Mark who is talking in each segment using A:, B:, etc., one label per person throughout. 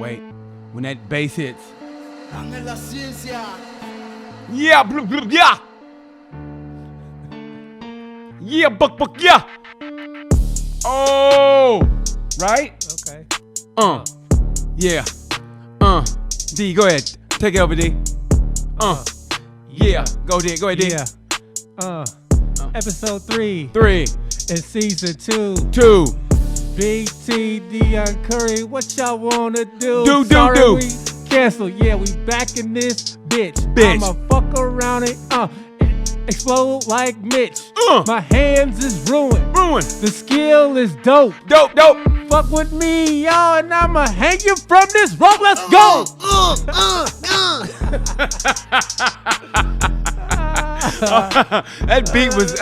A: Wait, when that bass hits. Yeah, blue, blue, yeah. Yeah, buck, yeah. Oh, right?
B: Okay.
A: Yeah. D, go ahead. Take it over, D. Yeah. Go ahead, D.
B: Yeah. Episode 3.
A: 3.
B: In season 2.
A: 2.
B: BT, Deon Curry, what y'all wanna do?
A: Do.
B: We cancel. Yeah, we back in this bitch. I'ma fuck around and explode like Mitch. My hands is ruined. The skill is dope.
A: Dope.
B: Fuck with me, y'all, and I'ma hang you from this rope. Let's go.
A: That beat was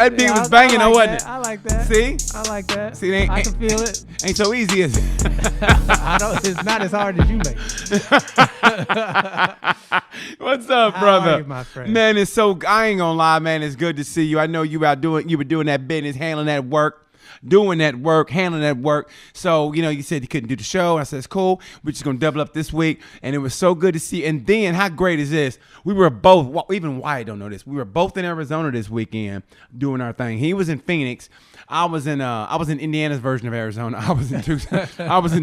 A: banging, wasn't it?
B: I like that.
A: See?
B: I like that.
A: See,
B: I can feel it.
A: Ain't so easy, is it?
B: It's not as hard as you make.
A: What's up,
B: How
A: brother?
B: are you, my friend?
A: Man, I ain't gonna lie, man. It's good to see you. I know you were doing that business, handling that work. Doing that work, handling that work. So, you said you couldn't do the show. I said, it's cool. We're just going to double up this week. And it was so good to see. And then, how great is this? We were both, even Wyatt don't know this. We were both in Arizona this weekend doing our thing. He was in Phoenix. I was in Indiana's version of Arizona. I was in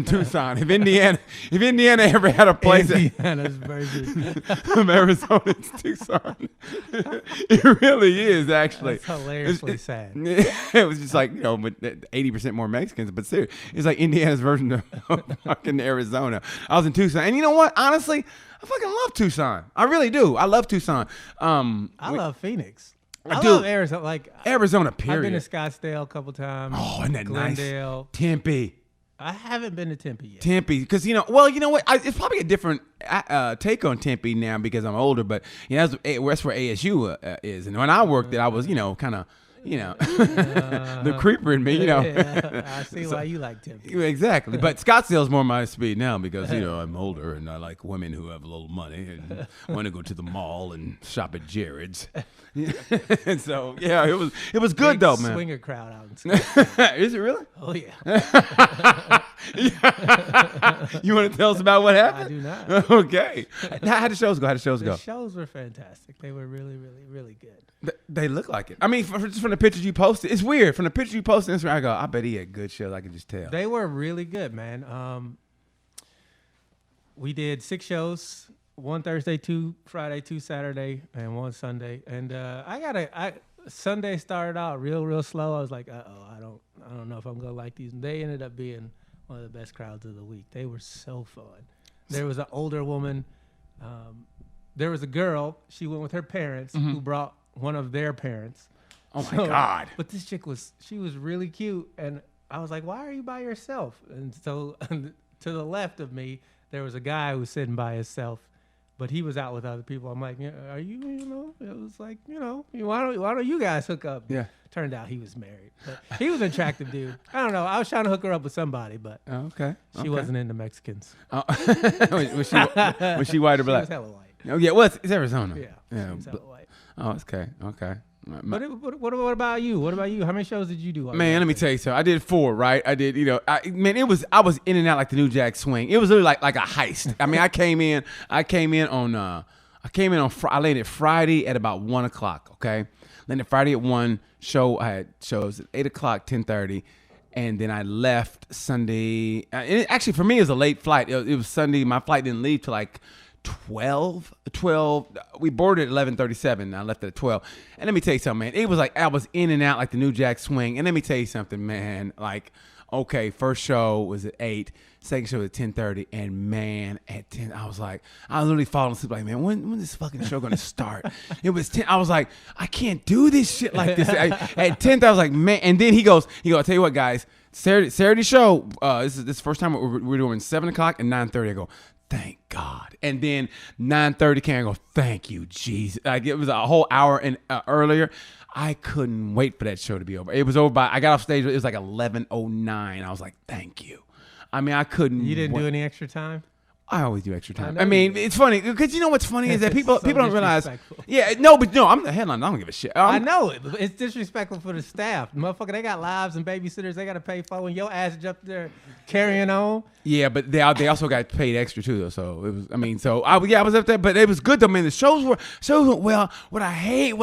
A: Tucson. If Indiana ever had a place
B: Indiana's version
A: of Arizona, it's Tucson. It really is, actually.
B: That's hilariously sad.
A: It was just like, but 80% more Mexicans, but seriously, it's like Indiana's version of fucking Arizona. I was in Tucson. And you know what? Honestly, I fucking love Tucson. I really do. I love Tucson.
B: I love Phoenix. I
A: do.
B: love Arizona.
A: Arizona, period.
B: I've been to Scottsdale a couple times.
A: Oh, isn't that
B: Glendale.
A: nice? Tempe.
B: I haven't been to Tempe yet.
A: Tempe, because you know what? It's probably a different take on Tempe now because I'm older. But that's where ASU is. And when I worked there, I was kind of the creeper in me.
B: I see why you like Tempe.
A: Exactly. But Scottsdale's more my speed now because I'm older and I like women who have a little money and want to go to the mall and shop at Jared's. And so it was good though, man.
B: Swinger crowd out in Scottsdale.
A: Is it really?
B: Oh yeah.
A: You want to tell us about what happened?
B: I do not.
A: Okay. How did the shows go?
B: The shows were fantastic. They were really, really, really good.
A: They look like it. I mean, just from the pictures you posted, it's weird. From the pictures you posted on Instagram, I go, I bet he had good shows. I can just tell.
B: They were really good, man. We did 6 shows, 1 Thursday, 2 Friday, 2 Saturday, and 1 Sunday. And Sunday started out real slow. I was like, I don't know if I'm gonna like these. And they ended up being one of the best crowds of the week. They were so fun. There was an older woman. There was a girl. She went with her parents, who brought one of their parents.
A: Oh my God!
B: But this chick was really cute, and I was like, "Why are you by yourself?" And so to the left of me, there was a guy who was sitting by himself, but he was out with other people. I'm like, "Are you? It was like, why don't you guys hook up?"
A: Yeah.
B: Turned out he was married, but he was an attractive dude. I don't know. I was trying to hook her up with somebody, but she wasn't into Mexicans.
A: Oh. was she white or black?
B: She was hella white.
A: Oh yeah, well, it's Arizona.
B: Yeah, she was hella white.
A: Oh, okay.
B: But what about you? What about you? How many shows did you do?
A: Man, let me tell you something. I did 4, right? I did, I was in and out like the New Jack Swing. It was really like a heist. I mean, I came in on I landed Friday at about 1:00. Okay, landed Friday at 1. I had shows at 8:00, 10:30, and then I left Sunday. Actually, for me, it was a late flight. It was Sunday. My flight didn't leave till like 12. We boarded at 11:37. I left at 12. And let me tell you something, man. It was like I was in and out like the New Jack Swing. And let me tell you something, man. Like, okay, first show was at 8. Second show was at 10:30. And man, at 10, I was literally falling asleep. Like, man, when this fucking show gonna start? It was 10. I was like, I can't do this shit like this. At 10, I was like, man. And then he goes, I'll tell you what, guys. Saturday show. This is the first time we're doing 7:00 and 9:30. I go, thank God. And then 9:30 came. I go, thank you, Jesus. Like, it was a whole hour earlier. I couldn't wait for that show to be over. It was over I got off stage. It was like 11:09. I was like, thank you. I mean, I couldn't.
B: You didn't do any extra time?
A: I always do extra time.
B: I
A: I mean,
B: know you do.
A: it's funny because you know what's funny is that people
B: So
A: don't realize.
B: disrespectful.
A: Yeah, no, but no, I'm the headline. I don't give a shit.
B: I know it. It's disrespectful for the staff. Motherfucker, they got lives and babysitters they got to pay for, and your ass is up there carrying on.
A: Yeah, but they also got paid extra too, though. So it was. I mean, so I was up there, but it was good though. Man, the shows went well. What I hate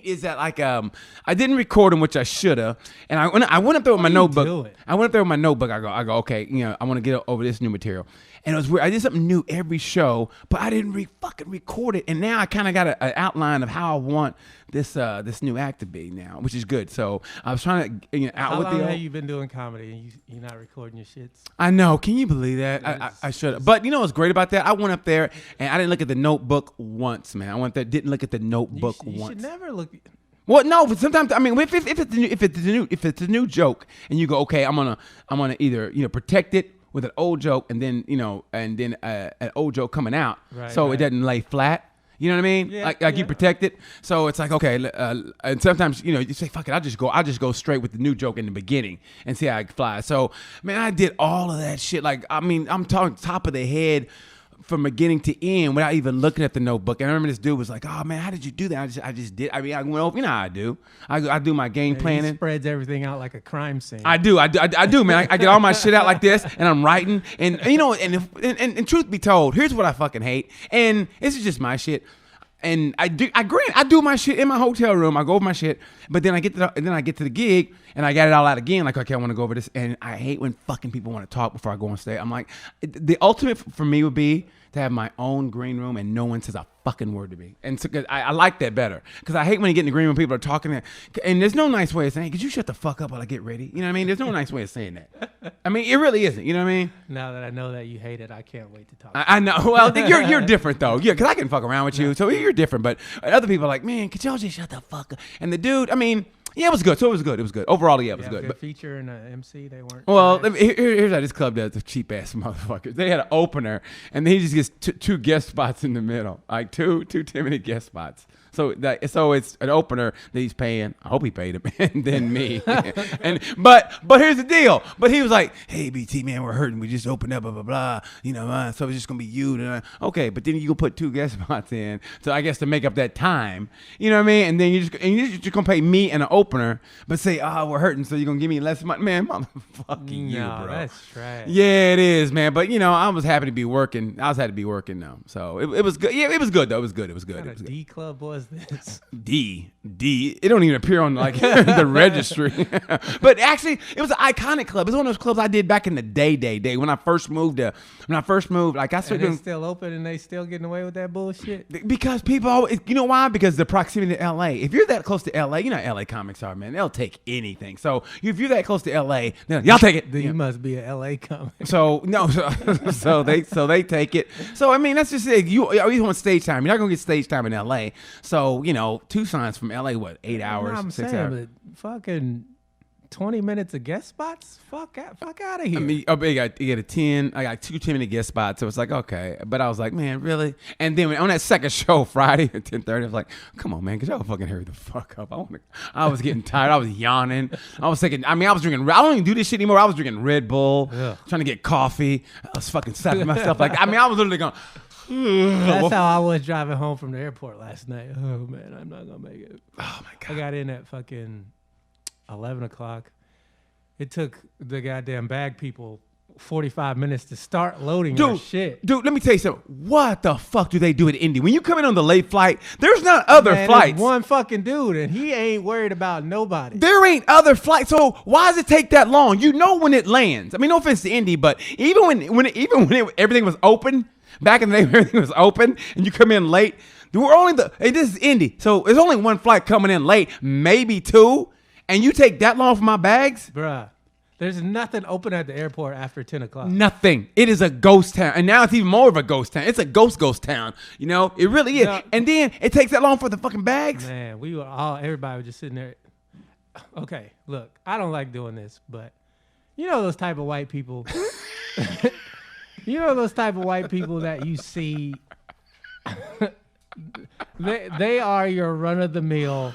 A: is that like I didn't record them, which I should have, and I went up there with my notebook. I went up there with my notebook. I go, okay, you know, I want to get over this new material. And it was weird. I did something new every show, but I didn't fucking record it. And now I kind of got an outline of how I want this new act to be now, which is good. So I was trying to out
B: How
A: with
B: long
A: the.
B: have you been doing comedy and you're not recording your shits?
A: I know. Can you believe that? I should have. But you know what's great about that? I went up there and I didn't look at the notebook once, man. I went there, didn't look at the notebook
B: You
A: once.
B: should never look.
A: Well, no, but sometimes I mean, if it's a new joke, and you go, okay, I'm gonna either protect it with an old joke, and then an old joke coming out, so it doesn't lay flat. You know what I mean?
B: Yeah,
A: like you protect it, so it's like okay. And sometimes you say fuck it, I'll just go straight with the new joke in the beginning and see how it flies. So man, I did all of that shit. Like I mean, I'm talking top of the head. From beginning to end without even looking at the notebook. And I remember this dude was like, oh man, how did you do that? I just did. I mean, I went over, you know how I do. I do my game planning.
B: He spreads everything out like a crime scene.
A: I do, man. I get all my shit out like this and I'm writing. And you know, and truth be told, here's what I fucking hate. And this is just my shit. And I do my shit in my hotel room. I go over my shit, but then I get to the gig and I got it all out again. Like, okay, I want to go over this. And I hate when fucking people want to talk before I go on stage. I'm like, the ultimate for me would be to have my own green room and no one says a fucking word to me. And so, cause I like that better. Because I hate when you get in the green room, people are talking. And there's no nice way of saying, could you shut the fuck up while I get ready? You know what I mean? There's no nice way of saying that. I mean, it really isn't. You know what I mean?
B: Now that I know that you hate it, I can't wait to talk.
A: I know. Well, you're different though. Yeah, because I can fuck around with you. So you're different. But other people are like, man, could y'all just shut the fuck up? And the dude, I mean, yeah, it was good. So it was good. It was good. Overall, yeah, it was good.
B: But feature and MC, they weren't.
A: Well, here's how this club does the cheap ass motherfuckers. They had an opener, and then he just gets two guest spots in the middle, like two 10-minute guest spots. So it's an opener that he's paying. I hope he paid him, and then me. But here's the deal. But he was like, "Hey BT man, we're hurting. We just opened up, blah blah blah. You know, so it's just gonna be you." Okay, but then you can put two guest spots in. So I guess to make up that time, you know what I mean? And then you're just gonna pay me and an opener, but say, "Oh, we're hurting, so you're gonna give me less money." Man, motherfucking you, bro.
B: That's trash.
A: Yeah, it is, man. But I was happy to be working. I was happy to be working though. So it was good. Yeah, it was good though. It was good. It was good.
B: What kind of D club was this?
A: D. It don't even appear on like the registry. But actually, it was an iconic club. It's one of those clubs I did back in the day when I first moved. Like I started
B: And
A: doing.
B: it's still open and they still getting away with that bullshit.
A: Because people always, you know why? Because the proximity to LA. If you're that close to LA, you know how LA comics are, man. They'll take anything. So if you're that close to LA, then y'all take it.
B: Then you must be a LA comic.
A: So no, so they take it. So I mean, that's just it. You want stage time. You're not gonna get stage time in LA. So Tucson's from LA. What 8 hours?
B: I'm
A: 6
B: saying,
A: hours?
B: but fucking 20 minutes of guest spots. Fuck out of here.
A: I mean, you got a 10. I got 2 10-minute guest spots. So it's like okay, but I was like, man, really? And then on that second show Friday at 10:30, I was like, come on, man, could y'all fucking hurry the fuck up? I was getting tired. I was yawning. I was thinking. I mean, I was drinking. I don't even do this shit anymore. I was drinking Red Bull, trying to get coffee. I was fucking slapping myself like. I mean, I was literally going.
B: That's how I was driving home from the airport last night. Oh man, I'm not gonna make it.
A: Oh my god!
B: I got in at fucking 11 o'clock. It took the goddamn bag people 45 minutes to start loading our shit.
A: Dude, let me tell you something. What the fuck do they do at Indy? When you come in on the late flight, there's not other flights.
B: There's one fucking dude, and he ain't worried about nobody.
A: There ain't other flights. So why does it take that long? You know when it lands. I mean, no offense to Indy, but even when everything was open. Back in the day, when everything was open, and you come in late. This is Indy, so there's only one flight coming in late, maybe 2, and you take that long for my bags,
B: bruh. There's nothing open at the airport after 10 o'clock.
A: Nothing. It is a ghost town, and now it's even more of a ghost town. It's a ghost town. It really is. And then it takes that long for the fucking bags.
B: Man, everybody was just sitting there. Okay, look, I don't like doing this, but those type of white people. Those type of white people that you see, they are your run-of-the-mill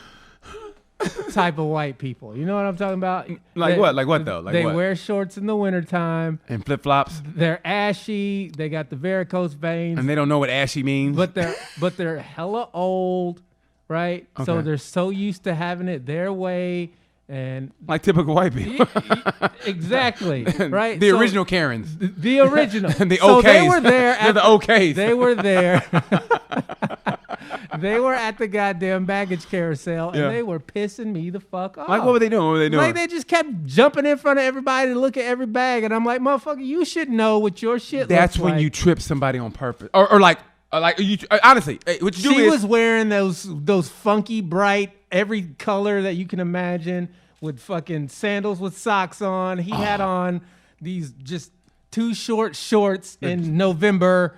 B: type of white people. You know what I'm talking about?
A: Like what? Like what though? Like
B: they
A: what?
B: wear shorts in the wintertime.
A: And flip-flops.
B: They're ashy. They got the varicose veins.
A: And they don't know what ashy means.
B: But they're hella old, right?
A: Okay.
B: So they're so used to having it their way. And
A: like typical white people.
B: Exactly, right?
A: The original Karens.
B: The original.
A: The
B: so
A: OKs.
B: they were there.
A: They're the OKs.
B: They were there. They were at the goddamn baggage carousel, and they were pissing me the fuck off.
A: Like, what were they doing? What were they doing?
B: Like, they just kept jumping in front of everybody to look at every bag, and I'm like, motherfucker, you should know what your shit
A: That's
B: looks
A: when
B: like.
A: you trip somebody on purpose. Or like you, honestly, what you do
B: She
A: is...
B: was wearing those funky, bright, every color that you can imagine, with fucking sandals with socks on. He had on these just too short shorts in November.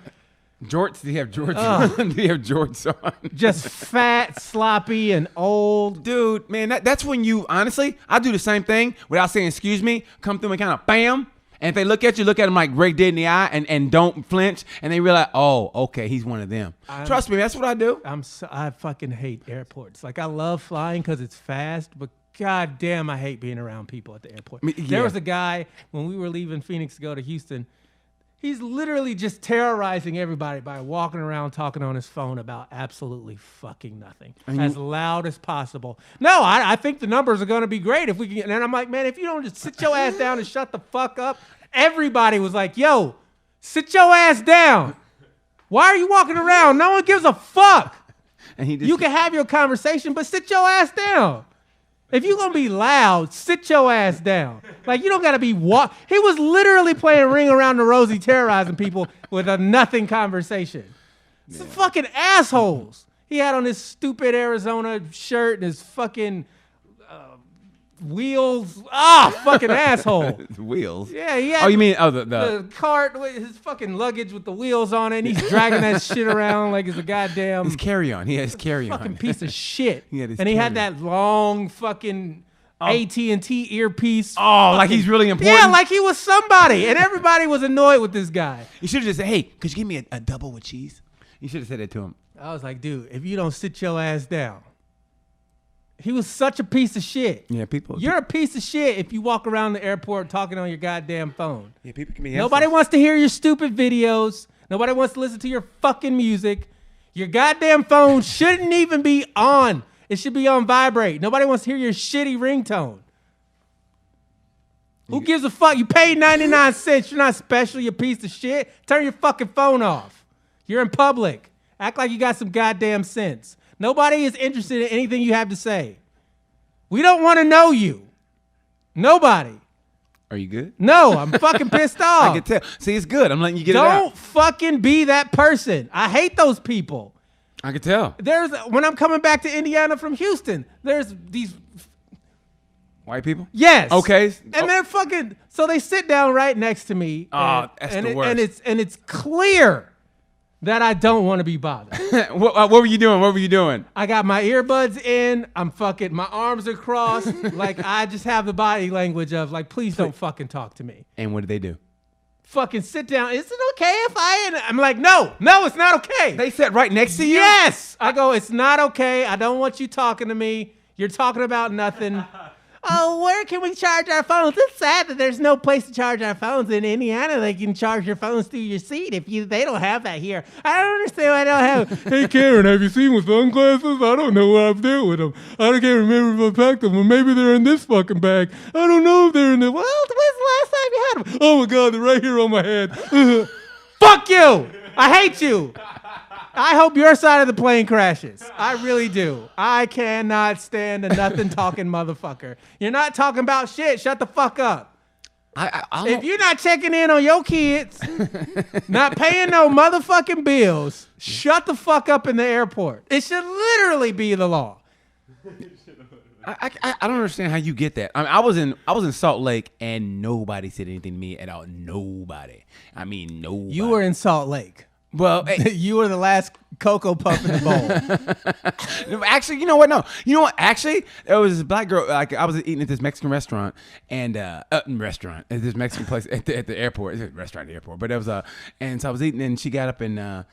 A: Jorts? Do you have jorts on? Do you have jorts on?
B: Just fat, sloppy, and old.
A: Dude, man, that's when you, honestly, I do the same thing without saying excuse me, come through and kind of bam. And if they look at you, look at them like Greg did in the eye and don't flinch. And they realize, oh, okay, he's one of them. Trust me, that's what I do.
B: I fucking hate airports. Like, I love flying because it's fast, but god damn, I hate being around people at the airport. There was a guy, when we were leaving Phoenix to go to Houston, he's literally just terrorizing everybody by walking around talking on his phone about absolutely fucking nothing. As loud as possible. No, I think the numbers are going to be great if we can. And I'm like, man, if you don't just sit your ass down and shut the fuck up. Everybody was like, yo, sit your ass down. Why are you walking around? No one gives a fuck. And you can have your conversation, but sit your ass down. If you're going to be loud, sit your ass down. Like, you don't got to be He was literally playing Ring Around the Rosie, terrorizing people with a nothing conversation. Some fucking assholes. He had on his stupid Arizona shirt and his fucking wheels. Fucking asshole.
A: Wheels?
B: Yeah, he had
A: you mean
B: the cart with his fucking luggage with the wheels on it, and he's dragging that shit around like it's a goddamn...
A: His carry-on. He has carry-on.
B: Fucking piece of shit.
A: He
B: had that long fucking AT&T earpiece.
A: Like he's really important?
B: Yeah, like he was somebody, and everybody was annoyed with this guy.
A: You should have just said, hey, could you give me a double with cheese? You should have said that to him.
B: I was like, dude, if you don't sit your ass down. He was such a piece of shit.
A: Yeah,
B: You're a piece of shit if you walk around the airport talking on your goddamn phone.
A: Yeah, people can be
B: Nobody wants to hear your stupid videos. Nobody wants to listen to your fucking music. Your goddamn phone shouldn't even be on. It should be on vibrate. Nobody wants to hear your shitty ringtone. Who gives a fuck? You paid 99 cents. You're not special, you piece of shit. Turn your fucking phone off. You're in public. Act like you got some goddamn sense. Nobody is interested in anything you have to say. We don't want to know you. Nobody.
A: Are you good?
B: No, I'm fucking pissed off.
A: I can tell. See, it's good. I'm letting you get it out.
B: Don't fucking be that person. I hate those people.
A: I can tell.
B: When I'm coming back to Indiana from Houston, there's these...
A: White people?
B: Yes.
A: Okay.
B: And they're fucking... So they sit down right next to me.
A: That's the worst.
B: And it's clear that I don't want to be bothered.
A: What were you doing? What were you doing?
B: I got my earbuds in. I'm fucking... My arms are crossed. Like, I just have the body language of, like, please don't fucking talk to me.
A: And what did they do?
B: Fucking sit down. Is it okay if I'm like, no, it's not okay.
A: They sat right next to you?
B: Yes. I go, it's not okay. I don't want you talking to me. You're talking about nothing. Oh, where can we charge our phones? It's sad that there's no place to charge our phones in Indiana. They can charge your phones through your seat. They don't have that here. I don't understand why I don't have. Hey, Karen, have you seen my sunglasses? I don't know what I'm doing with them. I can't remember if I packed them. Or maybe they're in this fucking bag. I don't know if they're in the... Well, when's the last time you had them? Oh, my God, they're right here on my head. Fuck you. I hate you. I hope your side of the plane crashes. I really do. I cannot stand a nothing talking motherfucker. You're not talking about shit. Shut the fuck up. If you're not checking in on your kids, not paying no motherfucking bills, shut the fuck up in the airport. It should literally be the law.
A: I don't understand how you get that. I mean, I was in Salt Lake and nobody said anything to me at all. Nobody. I mean, nobody.
B: You were in Salt Lake.
A: Well,
B: you were the last Cocoa Puff in the
A: bowl. Actually, you know what? No, you know what? Actually, there was this black girl. Like, I was eating at this Mexican restaurant at this Mexican place at the airport. It's a restaurant at the airport, but it was and so I was eating, and she got up and I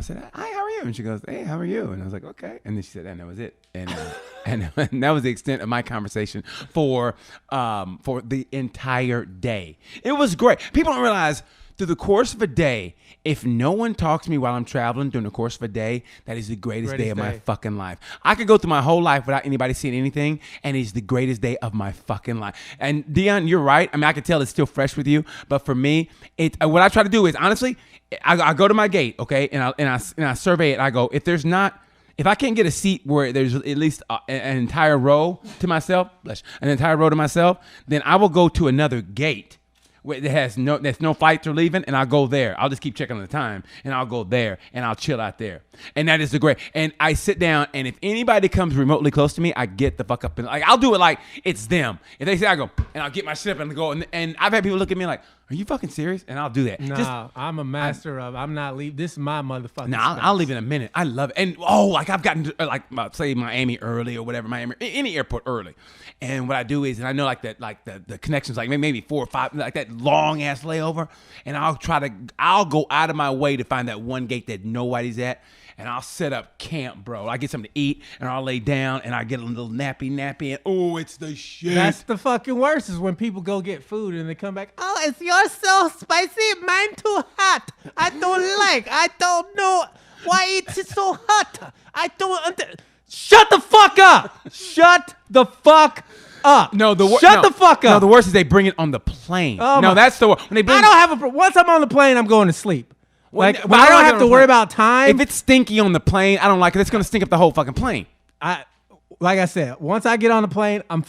A: said, "Hi, how are you?" And she goes, "Hey, how are you?" And I was like, "Okay." And then she said, "And that was it." And And that was the extent of my conversation for the entire day. It was great. People don't realize through the course of a day, if no one talks to me while I'm traveling during the course of a day, that is the greatest day of my fucking life. I could go through my whole life without anybody seeing anything, and it's the greatest day of my fucking life. And Deon, you're right. I mean, I can tell it's still fresh with you, but for me, what I try to do is, honestly, I go to my gate, okay, and I survey it. I go, if I can't get a seat where there's at least an entire row to myself, then I will go to another gate where there's no flights are leaving, and I'll go there. I'll just keep checking on the time, and I'll go there, and I'll chill out there. And that is the great. And I sit down, and if anybody comes remotely close to me, I get the fuck up. And I'll do it like it's them. If they say, I go, and I'll get my shit up and go. And I've had people look at me like, are you fucking serious? And I'll do that.
B: Nah, I'm a master of, I'm not leaving. This is my motherfucking
A: Nah, I'll leave in a minute. I love it. And, I've gotten to, say Miami early or whatever, any airport early. And what I do is, and I know the connections, like maybe 4 or 5, like that long ass layover. And I'll go out of my way to find that one gate that nobody's at. And I'll set up camp, bro. I get something to eat, and I'll lay down, and I get a little nappy, and it's the shit.
B: That's the fucking worst is when people go get food, and they come back, oh, is yours so spicy? Mine too hot. I don't know why it's so hot. Shut the fuck up. Shut the fuck up.
A: No, the
B: fuck up.
A: No, the worst is they bring it on the plane. That's the worst.
B: I don't have once I'm on the plane, I'm going to sleep. But I don't have to worry about time.
A: If it's stinky on the plane, I don't like it. It's gonna stink up the whole fucking plane.
B: Like I said, once I get on the plane, I'm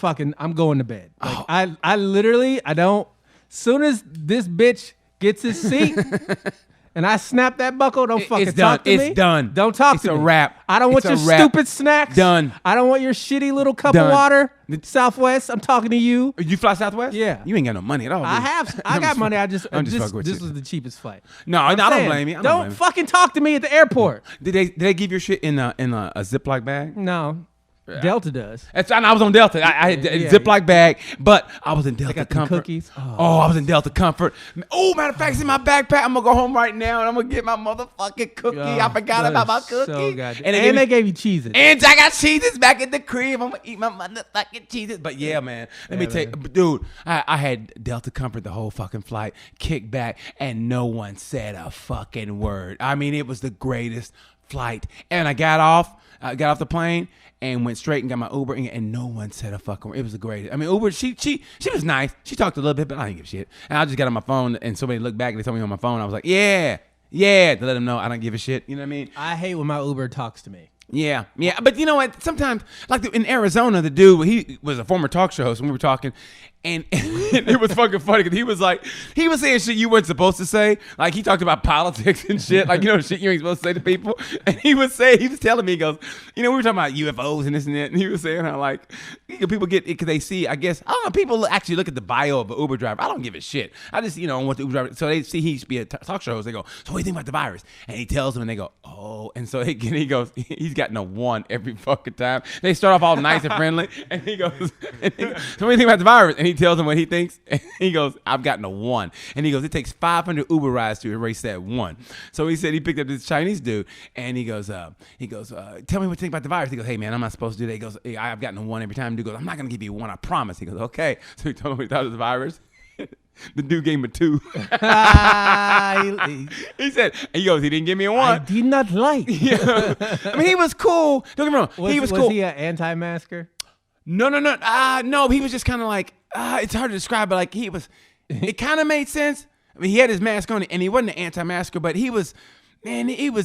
B: going to bed. Like, I literally don't. Soon as this bitch gets his seat, and I snap that buckle, don't fucking talk to me.
A: It's done.
B: Don't talk to me.
A: It's a wrap.
B: I don't want your stupid snacks.
A: Done.
B: I don't want your shitty little cup of water. Southwest, I'm talking to you.
A: You fly Southwest?
B: Yeah.
A: You ain't got no money at all.
B: I got money. This
A: with you.
B: was the cheapest flight.
A: No, I don't blame you.
B: Don't fucking talk to me at the airport.
A: Did they give your shit in a Ziploc bag?
B: No. Delta does.
A: I was on Delta. I had a Ziploc bag, but I was in Delta Comfort.
B: Cookies.
A: I was in Delta Comfort. Oh, matter of fact, it's in my backpack. I'm gonna go home right now and I'm gonna get my motherfucking cookie. I forgot about my cookie.
B: So and they gave you cheeses.
A: And I got cheeses back at the crib. I'm gonna eat my motherfucking cheeses. But yeah, man. Let me tell you, dude. I had Delta Comfort the whole fucking flight, kicked back, and no one said a fucking word. I mean, it was the greatest flight. And I got off the plane and went straight and got my Uber, and no one said a fucking word. It was the greatest. I mean, Uber, she was nice. She talked a little bit, but I didn't give a shit. And I just got on my phone, and somebody looked back and they told me on my phone. I was like, yeah, to let them know I don't give a shit. You know what I mean?
B: I hate when my Uber talks to me.
A: Yeah. But you know what? Sometimes, like in Arizona, the dude, he was a former talk show host, and we were talking, and it was fucking funny because he was saying shit you weren't supposed to say. Like, he talked about politics and shit, like, shit you ain't supposed to say to people. And he was telling me, he goes, we were talking about UFOs and this and that, and he was saying how, like, people get it because they see, I guess, I don't know, people actually look at the bio of an Uber driver. I don't give a shit. I just, want the Uber driver. So they see he used to be a talk show host. They go, so what do you think about the virus? And he tells them, and they go, oh. And so he goes, he's gotten a 1 every fucking time. They start off all nice and friendly, and he goes, so what do you think about the virus? And he tells them what he thinks, and he goes, I've gotten a 1. And he goes, it takes 500 Uber rides to erase that 1. So he said he picked up this Chinese dude, and he goes, tell me what you think about the virus. He goes, hey man, I'm not supposed to do that. He goes, hey, I've gotten a 1 every time. The dude goes, I'm not gonna give you a 1, I promise. He goes, okay. So he told him what he thought of the virus. The dude gave him a 2. He said, he goes, he didn't give me a 1.
B: I did not like.
A: Yeah. I mean, he was cool. Don't get me wrong. He was cool.
B: Was he an anti-masker?
A: No. No, he was just kind of like, it's hard to describe, but like it kind of made sense. I mean, he had his mask on, and he wasn't an anti-masker, but he was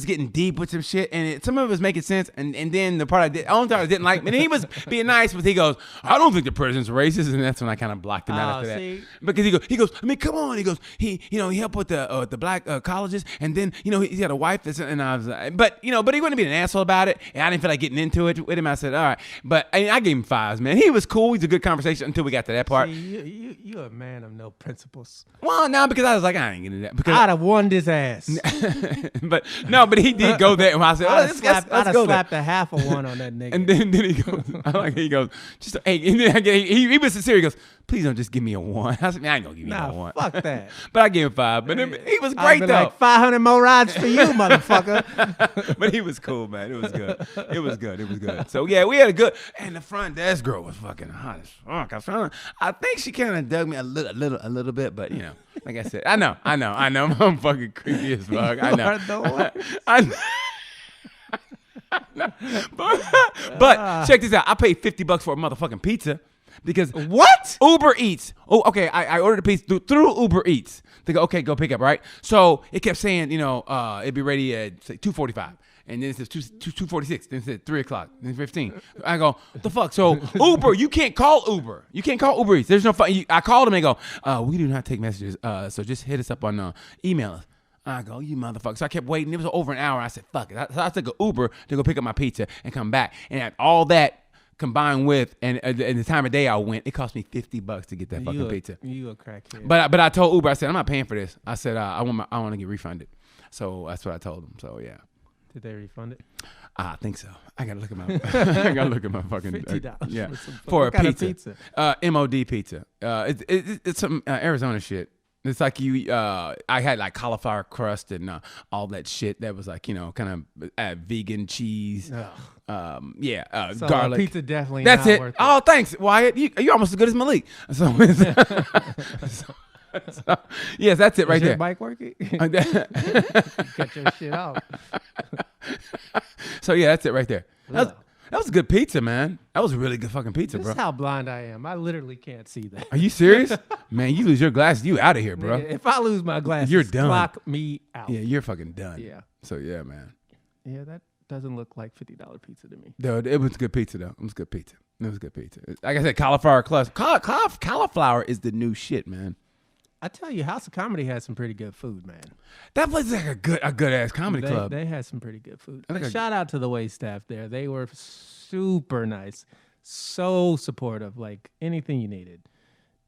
A: getting deep with some shit, and some of it was making sense, and then the part only part I didn't like, and he was being nice, but he goes, I don't think the president's racist, and that's when I kind of blocked him out after that. Because he goes, I mean, come on, he goes, he helped with the black colleges, and then, he's got a wife, and I was like, but he wouldn't be an asshole about it, and I didn't feel like getting into it with him. I said, all right, but I gave him 5s, man. He was cool. He's a good conversation until we got to that part.
B: See, you're a man of no principles.
A: Well, no, because I was like, I ain't getting that. Because
B: I'd have won this ass.
A: But he did go there, and I said, let's go
B: slapped a ½ of 1 on that nigga.
A: And then he goes, just hey, and then he was sincere. He goes, please don't just give me a 1. I said, man, I ain't gonna give you no 1.
B: Fuck that.
A: But I gave him 5. But he was great though.
B: Like 500 more rides for you, motherfucker.
A: But he was cool, man. It was good. It was good. So yeah, we had a good. And the front desk girl was fucking hot as fuck. I think she kind of dug me a little bit, but you know, like I said, I know. I'm fucking creepy as fuck. I know. I know. But check this out. I paid $50 for a motherfucking pizza because
B: what?
A: Uber Eats. Oh, okay. I ordered a pizza through Uber Eats. They go, okay, go pick up, right? So it kept saying, it'd be ready at say 2:45, and then it says 2:46. Then it said 3 o'clock. Then 15. I go, what the fuck? So Uber, you can't call Uber. You can't call Uber Eats. There's no fun. I called them and they go, we do not take messages. So just hit us up on email us. I go, you motherfucker. So I kept waiting. It was over an hour. I said, fuck it. So I took an Uber to go pick up my pizza and come back. And all that combined with, and the time of day I went, it cost me $50 to get that fucking pizza.
B: You a crackhead.
A: But I told Uber, I said, I'm not paying for this. I said, I want to get refunded. So that's what I told them. So yeah.
B: Did they refund it?
A: I think so. I gotta look at my fucking
B: $50.
A: Yeah,
B: for
A: a pizza. MOD pizza. It's some Arizona shit. It's like I had like cauliflower crust and all that shit that was like, kind of vegan cheese.
B: So
A: garlic.
B: Pizza definitely
A: That's
B: not
A: it.
B: worth it.
A: Oh, thanks, Wyatt. You're almost as good as Malik. So, yes, that's it right
B: Is
A: there.
B: your bike working? Got your shit out.
A: So yeah, that's it right there. That was a good pizza, man. That was a really good fucking pizza,
B: This
A: bro.
B: is how blind I am. I literally can't see that.
A: Are you serious? Man, you lose your glasses, you out of here, bro.
B: If I lose my glasses,
A: You're done.
B: Clock me out.
A: Yeah, you're fucking done.
B: Yeah.
A: So yeah, man.
B: Yeah, that doesn't look like $50 pizza to me.
A: Dude, it was good pizza though. It was good pizza. Like I said, cauliflower crust. Cauliflower is the new shit, man.
B: I tell you, House of Comedy has some pretty good food, man.
A: That place is like a good ass comedy club.
B: They had some pretty good food.
A: Like
B: Shout out to the wait staff there. They were super nice, so supportive, like anything you needed.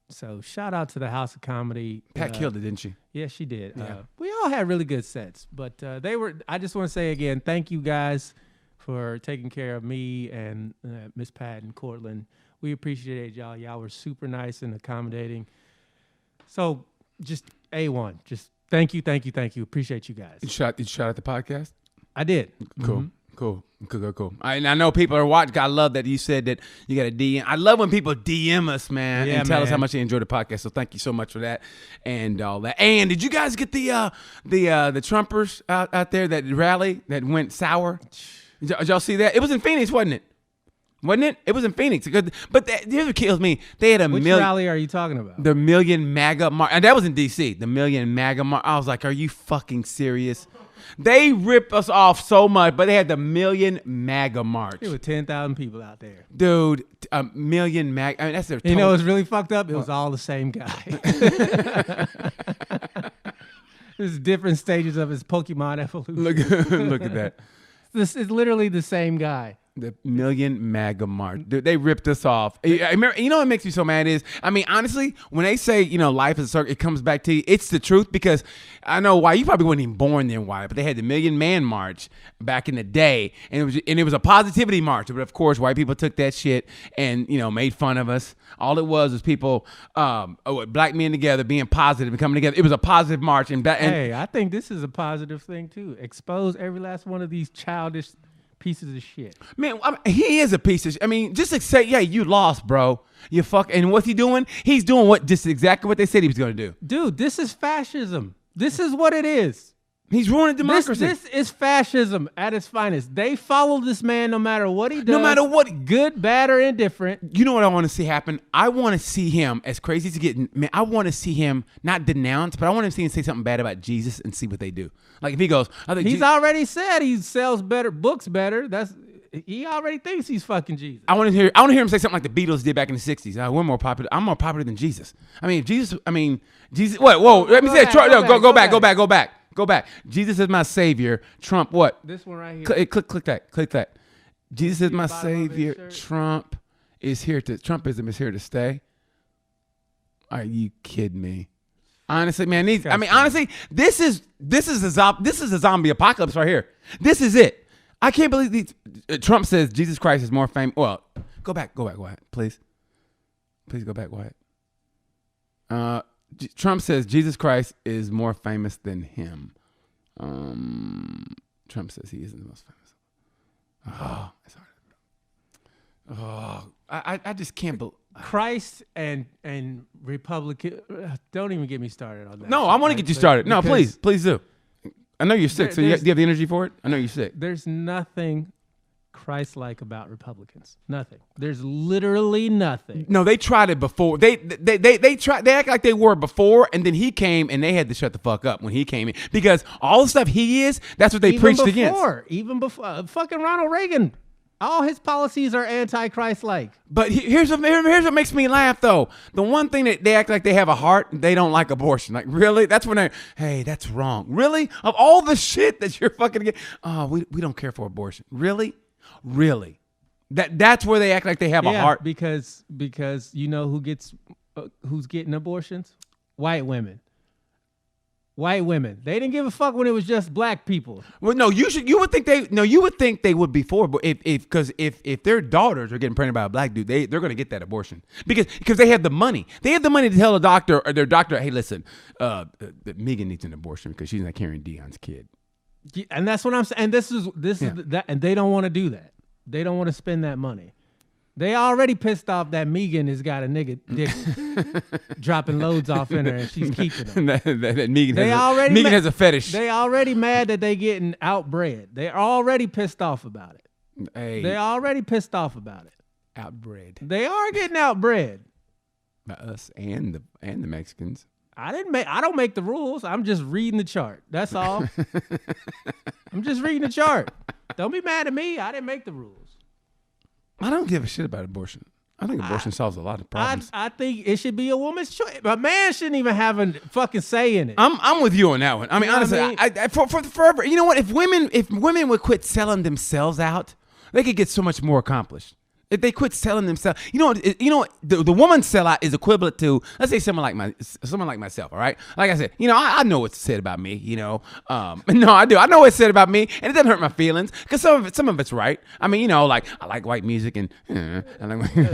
B: So shout out to the House of Comedy.
A: Pat killed it, didn't she?
B: Yeah, she did.
A: Yeah.
B: We all had really good sets, but they were. I just want to say again, thank you guys for taking care of me and Miss Pat and Cortland. We appreciate y'all. Y'all were super nice and accommodating. So just A1. Just thank you. Appreciate you guys.
A: Did you shout out the podcast?
B: I did.
A: Cool.
B: Mm-hmm.
A: Cool. I know people are watching. I love that you said that you got a DM. I love when people DM us, man, and tell us how much they enjoy the podcast. So thank you so much for that and all that. And did you guys get the Trumpers out there that rally that went sour? Did y'all see that? It was in Phoenix, wasn't it? It was in Phoenix. But here's what kills me. They had
B: Which rally are you talking about?
A: The Million MAGA March. And that was in D.C. The Million MAGA March. I was like, are you fucking serious? They ripped us off so much, but they had the Million MAGA March.
B: There were 10,000 people out there.
A: Dude, a million MAGA. I mean, that's their total.
B: You know what's really fucked up? It was all the same guy. There's different stages of his Pokemon evolution.
A: Look at that.
B: This is literally the same guy.
A: The Million MAGA March. Dude, they ripped us off. I remember, you know what makes me so mad is, I mean, honestly, when they say, life is a circle, it comes back to you. It's the truth because I know why you probably wasn't even born then, why, but they had the Million Man March back in the day, and it was a positivity march. But of course, white people took that shit and made fun of us. All it was people, black men together, being positive and coming together. It was a positive march.
B: Hey, I think this is a positive thing too. Expose every last one of these childish pieces of shit.
A: Man, he is a piece of shit. I mean, just to say, yeah, you lost, bro. You fuck. And what's he doing? He's doing just exactly what they said he was going to do.
B: Dude, this is fascism. This is what it is.
A: He's ruining democracy.
B: This is fascism at its finest. They follow this man no matter what he does.
A: No matter what.
B: Good, bad, or indifferent.
A: You know what I want to see happen? I want to see him, as crazy as he getting, man, I want to see him not denounce, but I want to see him say something bad about Jesus and see what they do. Like if he goes, I think
B: he's already said he sells books better. He already thinks he's fucking Jesus.
A: I want to hear him say something like the Beatles did back in the 60s. We're more popular. I'm more popular than Jesus. I mean, Jesus. What? Whoa. Let me say it. Go back. Jesus is my savior. Trump, what?
B: This one right here.
A: Click that. Jesus is my savior. Trumpism is here to stay. Are you kidding me? Honestly, man. Honestly, this is a zombie apocalypse right here. This is it. I can't believe Trump says Jesus Christ is more famous. Well, go back, Wyatt, please. Please go back, Wyatt. Trump says Jesus Christ is more famous than him. Trump says he isn't the most famous. Oh, it's hard. Oh, I just can't believe.
B: Christ and Republican. Don't even get me started on that.
A: No, I want to get you started. No, please do. I know you're sick. Do you have the energy for it? I know you're sick.
B: There's nothing Christ-like about Republicans. Nothing. There's literally nothing.
A: No, they tried it before. They tried. They act like they were before, and then he came, and they had to shut the fuck up when he came in because all the stuff he is, that's what they preached against.
B: Even before, fucking Ronald Reagan. All his policies are anti-Christ-like.
A: But here's what makes me laugh, though. The one thing that they act like they have a heart, they don't like abortion. Like, really? That's when hey, that's wrong. Really? Of all the shit that you're fucking getting, we don't care for abortion. Really? Really? That's where they act like they have a heart.
B: Because you know who's getting abortions? White women. White women. They didn't give a fuck when it was just black people.
A: Well, no, you would think they would be for, but if their daughters are getting pregnant by a black dude, they're going to get that abortion because they have the money. They have the money to tell their doctor, hey, listen, Megan needs an abortion because she's not carrying Deon's kid.
B: And that's what I'm saying. And this is that, and they don't want to do that. They don't want to spend that money. They already pissed off that Megan has got a nigga dick dropping loads off in her and she's keeping them.
A: that Megan has a fetish.
B: They already mad that they getting outbred. They're already pissed off about it.
A: Hey,
B: they're already pissed off about it.
A: Outbred.
B: They are getting outbred.
A: By us and the Mexicans.
B: I don't make the rules. I'm just reading the chart. That's all. I'm just reading the chart. Don't be mad at me. I didn't make the rules.
A: I don't give a shit about abortion. I think abortion solves a lot of problems.
B: I think it should be a woman's choice. A man shouldn't even have a fucking say in it.
A: I'm with you on that one. I mean, honestly, for forever. You know what? If women would quit selling themselves out, they could get so much more accomplished. If they quit selling themselves, you know, the woman sellout is equivalent to, let's say, someone like myself. All right, like I said, I know what's said about me. No, I do. I know what's said about me, and it doesn't hurt my feelings because some of it's right. I mean, like I like white music and I like
B: what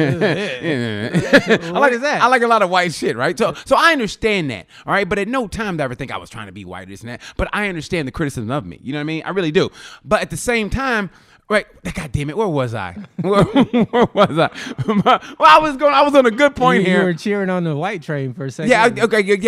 B: is that?
A: I like a lot of white shit, right? So I understand that. All right, but at no time did I ever think I was trying to be white, this and that. But I understand the criticism of me. You know what I mean? I really do. But at the same time. Right, God damn it! Where was I? Where was I? I was on a good point here.
B: You were cheering on the white train for a second.
A: Yeah,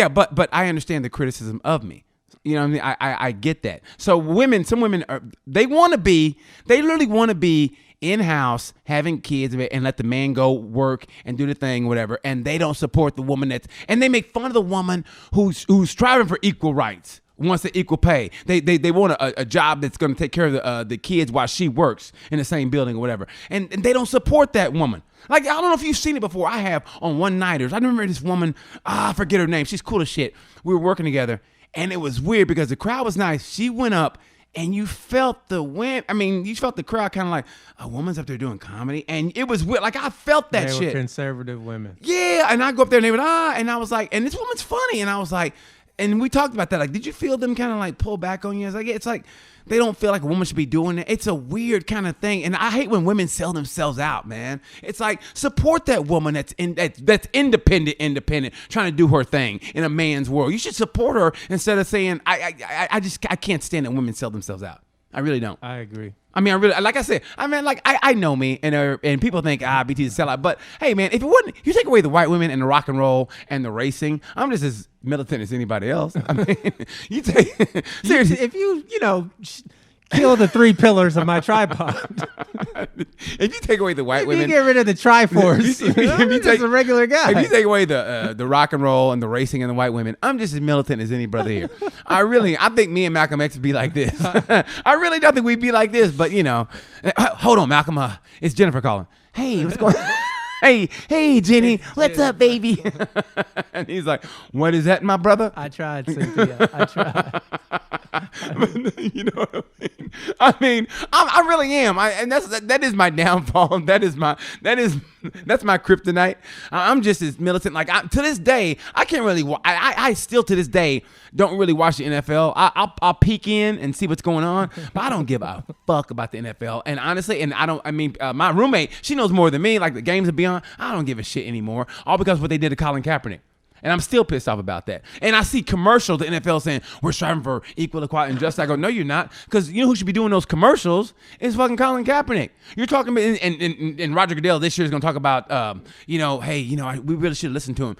A: but I understand the criticism of me. You know what I mean? I get that. So some women they literally want to be in-house having kids and let the man go work and do the thing, whatever. And they don't support the woman and they make fun of the woman who's striving for equal rights. Wants the equal pay. They want a job that's going to take care of the kids while she works in the same building or whatever. And they don't support that woman. Like, I don't know if you've seen it before. I have on one-nighters. I remember this woman, I forget her name. She's cool as shit. We were working together, and it was weird because the crowd was nice. She went up, and you felt the wind. I mean, you felt the crowd kind of like, a woman's up there doing comedy. And it was weird. Like, I felt that shit.
B: They were conservative women.
A: Yeah, and I go up there, and they would, and I was like, and this woman's funny. And I was like, and we talked about that. Like, did you feel them kind of like pull back on you? It's like they don't feel like a woman should be doing it. It's a weird kind of thing. And I hate when women sell themselves out, man. It's like, support that woman that's independent, trying to do her thing in a man's world. You should support her instead of saying, I can't stand that women sell themselves out. I really don't.
B: I agree.
A: I mean, like I said, I know me, and people think BT is a sellout. But hey, man, if you take away the white women and the rock and roll and the racing, I'm just as militant as anybody else. I mean, you take seriously.
B: If you kill the three pillars of my tripod.
A: If you take away the white women,
B: you get rid of the Triforce. I'm just a regular guy.
A: If you take away the rock and roll and the racing and the white women, I'm just as militant as any brother here. I think me and Malcolm X would be like this. I really don't think we'd be like this, but hold on, Malcolm. It's Jennifer calling. Hey, what's going on? Hey, Jenny, what's up, baby? And he's like, what is that, my brother?
B: I tried, Cynthia. I tried.
A: You know what I mean? I really am. And that is my downfall. That's my kryptonite. I'm just as militant. Like, to this day, I can't really. I still to this day don't really watch the NFL. I'll peek in and see what's going on, but I don't give a fuck about the NFL. And honestly, my roommate, she knows more than me. Like the games are beyond. I don't give a shit anymore. All because of what they did to Colin Kaepernick. And I'm still pissed off about that. And I see commercials, the NFL saying, we're striving for equal equality and justice. I go, no, you're not. Because you know who should be doing those commercials is fucking Colin Kaepernick. You're talking about, and Roger Goodell this year is going to talk about, we really should listen to him.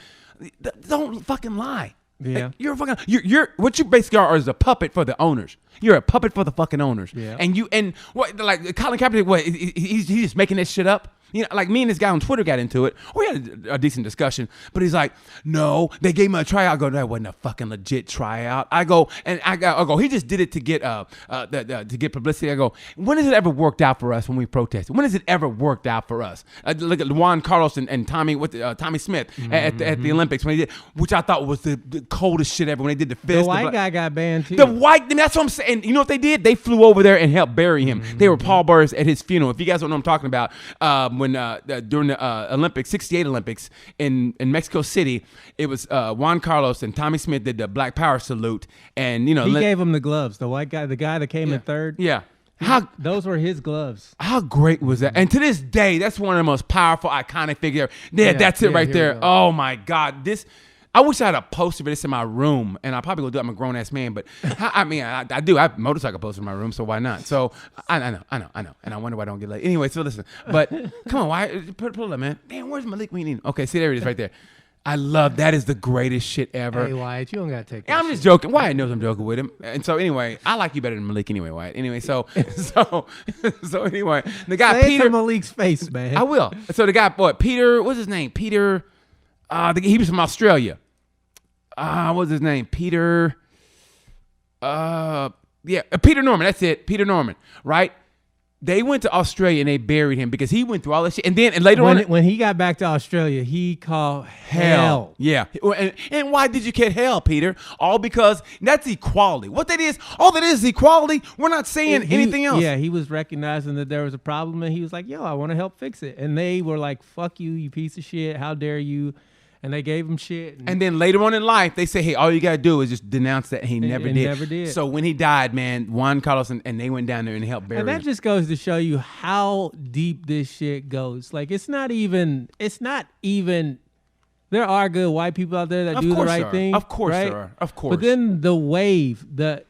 A: Don't fucking lie.
B: Yeah.
A: You're what you basically are is a puppet for the owners. You're a puppet for the fucking owners.
B: Yeah.
A: And what, like Colin Kaepernick, what, he's just making this shit up? You know, like me and this guy on Twitter got into it. We had a decent discussion, but he's like, no, they gave him a tryout. I go, that wasn't a fucking legit tryout. I go, he just did it to get to get publicity. I go, when has it ever worked out for us when we protested? When has it ever worked out for us? Look at Juan Carlos and Tommy Smith at the Olympics when he did, which I thought was the coldest shit ever when they did the fist.
B: The white guy got banned too.
A: That's what I'm saying. You know what they did? They flew over there and helped bury him. They were pallbearers at his funeral. If you guys don't know what I'm talking about, when during the Olympics, 68 Olympics in Mexico City, it was Juan Carlos and Tommy Smith did the Black Power salute, and he
B: gave him the gloves. The white guy, the guy that came in third.
A: Yeah.
B: Those were his gloves.
A: How great was that? And to this day, that's one of the most powerful, iconic figures. That's it right there. Oh my God, I wish I had a poster for this in my room, and I probably will do it. I'm a grown ass man, but I do. I have motorcycle posters in my room, so why not? So I know, and I wonder why I don't get late. Anyway, so listen, but come on, why put it up, man? Damn, where's Malik? We need. Okay, see, there it is, right there. I love that. Is the greatest shit ever.
B: Hey Wyatt, you don't gotta take that.
A: I'm just joking. Wyatt knows I'm joking with him, and so anyway, I like you better than Malik anyway, Wyatt. Anyway, so anyway, the guy
B: Say
A: Peter
B: it to Malik's face, man.
A: I will. So the guy, Peter? What's his name? Peter. He was from Australia. What's his name? Peter. Peter Norman. That's it. Peter Norman. Right? They went to Australia and they buried him because he went through all this shit. And later on,
B: when he got back to Australia, he called hell.
A: Yeah. And why did you get hell, Peter? All because that's equality. What that is, all that is equality. We're not saying anything else.
B: Yeah, he was recognizing that there was a problem and he was like, yo, I want to help fix it. And they were like, fuck you, you piece of shit. How dare you? And they gave him shit.
A: And then later on in life, they say, hey, all you got to do is just denounce that he never did.
B: Never did.
A: So when he died, man, Juan Carlos and they went down there and helped bury him.
B: And that just goes to show you how deep this shit goes. Like, it's not even, there are good white people out there that do the right thing.
A: Of course
B: right?
A: there are. Of course.
B: But then the wave,
A: I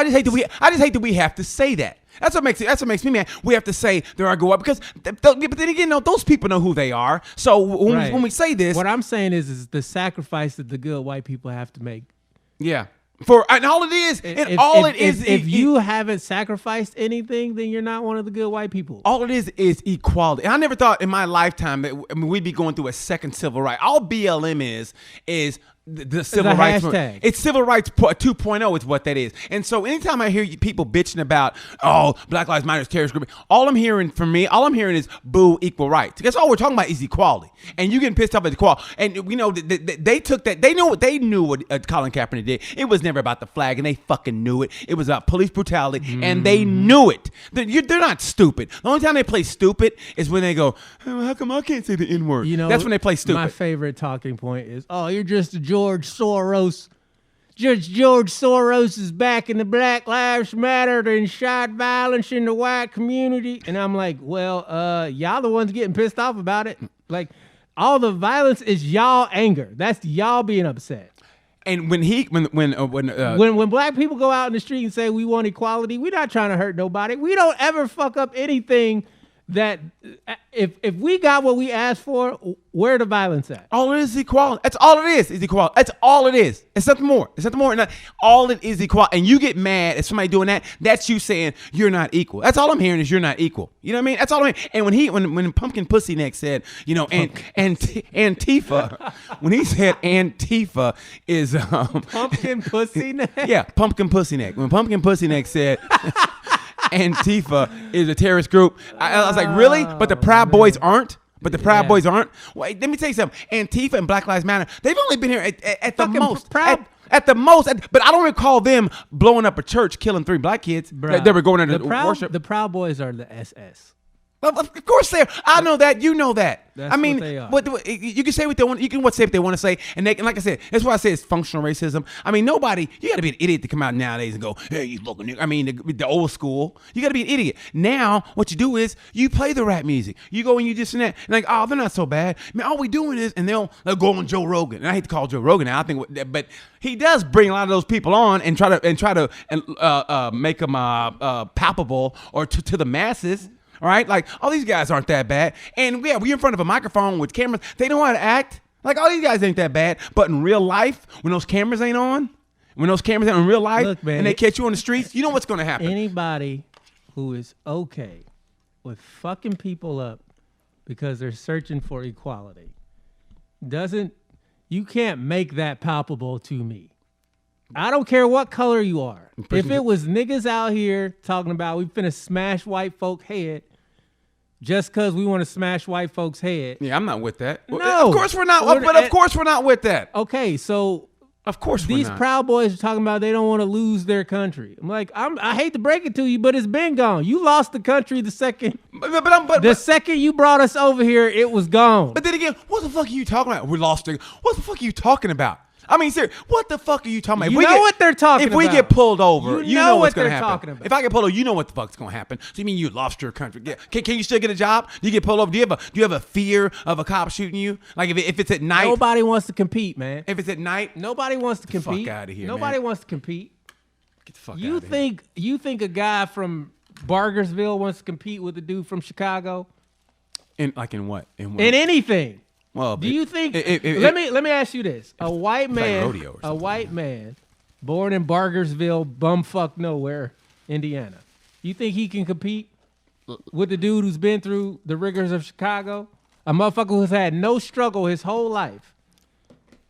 A: just hate that we have to say that. That's what makes me mad. We have to say there are good white because, but then again, those people know who they are. So when we say this,
B: what I'm saying is the sacrifice that the good white people have to make.
A: Yeah. If
B: you haven't sacrificed anything, then you're not one of the good white people.
A: All it is equality. And I never thought in my lifetime that we'd be going through a second civil right. All BLM is the civil rights.
B: Hashtag.
A: It's civil rights 2.0 is what that is. And so anytime I hear people bitching about, Black Lives Matter is terrorist group, all I'm hearing is boo equal rights. That's all we're talking about is equality. And you getting pissed off at equality. And they took that. They knew what Colin Kaepernick did. It was never about the flag, and they fucking knew it. It was about police brutality, and they knew it. They're not stupid. The only time they play stupid is when they go, how come I can't say the N-word? That's when they play stupid.
B: My favorite talking point is, you're just a George Soros. George Soros is backing the Black Lives Matter to incite violence in the white community. And I'm like, well, y'all the ones getting pissed off about it. Like, all the violence is y'all anger. That's y'all being upset.
A: And when
B: black people go out in the street and say we want equality, we're not trying to hurt nobody. We don't ever fuck up anything that if we got what we asked for, where the violence at?
A: All it is equality. That's all it is equality. That's all it is. It's nothing more. All it is equality. And you get mad at somebody doing that. That's you saying you're not equal. That's all I'm hearing is you're not equal. You know what I mean? That's all I'm hearing. And when Pumpkin Pussy Neck said, Antifa, when he said Antifa is
B: Pumpkin Pussy Neck?
A: Yeah, Pumpkin Pussy Neck. When Pumpkin Pussy Neck said Antifa is a terrorist group, I was like, really? But the Proud Boys aren't? Boys aren't? Wait, let me tell you something. Antifa and Black Lives Matter, they've only been here at the most. At the most. But I don't recall them blowing up a church, killing 3 black kids. They were going into worship.
B: The Proud Boys are the SS.
A: Of course they are. I know that. You know that.
B: That's
A: I mean,
B: what they are.
A: You can say what they want. You can say what they want to say, and like I said, that's why I say it's functional racism. I mean, nobody. You got to be an idiot to come out nowadays and go, "Hey, you looking?" I mean, the old school. You got to be an idiot. Now, what you do is you play the rap music. You go and you just and that, and like, oh, they're not so bad. I mean, all we doing is, and they'll go on Joe Rogan. And I hate to call Joe Rogan now. I think, but he does bring a lot of those people on and try to make them palpable or to the masses. All right, like all these guys aren't that bad, and yeah, we're in front of a microphone with cameras. They know how to act. Like all these guys ain't that bad, but in real life, when those cameras ain't on, in real life,
B: look, man,
A: and they catch you on the streets, you know what's going to happen.
B: Anybody who is okay with fucking people up because they're searching for equality you can't make that palpable to me. I don't care what color you are. If it was niggas out here talking about we finna smash white folk head just because we want to smash white folks' head.
A: Yeah, I'm not with that.
B: No.
A: Of course we're not. But of course we're not with that.
B: Okay, so
A: of course we're
B: these
A: not.
B: Proud Boys are talking about they don't want to lose their country. I'm like, I hate to break it to you, but it's been gone. You lost the country the second. The second you brought us over here, it was gone.
A: But then again, what the fuck are you talking about? We lost it. What the fuck are you talking about? I mean, seriously, what the fuck are you talking about?
B: You know what they're talking about.
A: If we get pulled over, you know what's going to happen.
B: Talking about.
A: If I get pulled over, you know what the fuck's going to happen. So you mean you lost your country? Yeah. Can you still get a job? Do you get pulled over? Do you have a fear of a cop shooting you? Like if it's at night?
B: Nobody wants to compete, man.
A: If it's at night?
B: Nobody wants to compete.
A: Fuck out of here,
B: Nobody wants to compete.
A: Get the fuck out of here.
B: You think a guy from Bargersville wants to compete with a dude from Chicago?
A: In what? In
B: anything.
A: Well,
B: do you think? Let me ask you this: a white man, born in Bargersville, bumfuck nowhere, Indiana. You think he can compete with the dude who's been through the rigors of Chicago? A motherfucker who's had no struggle his whole life.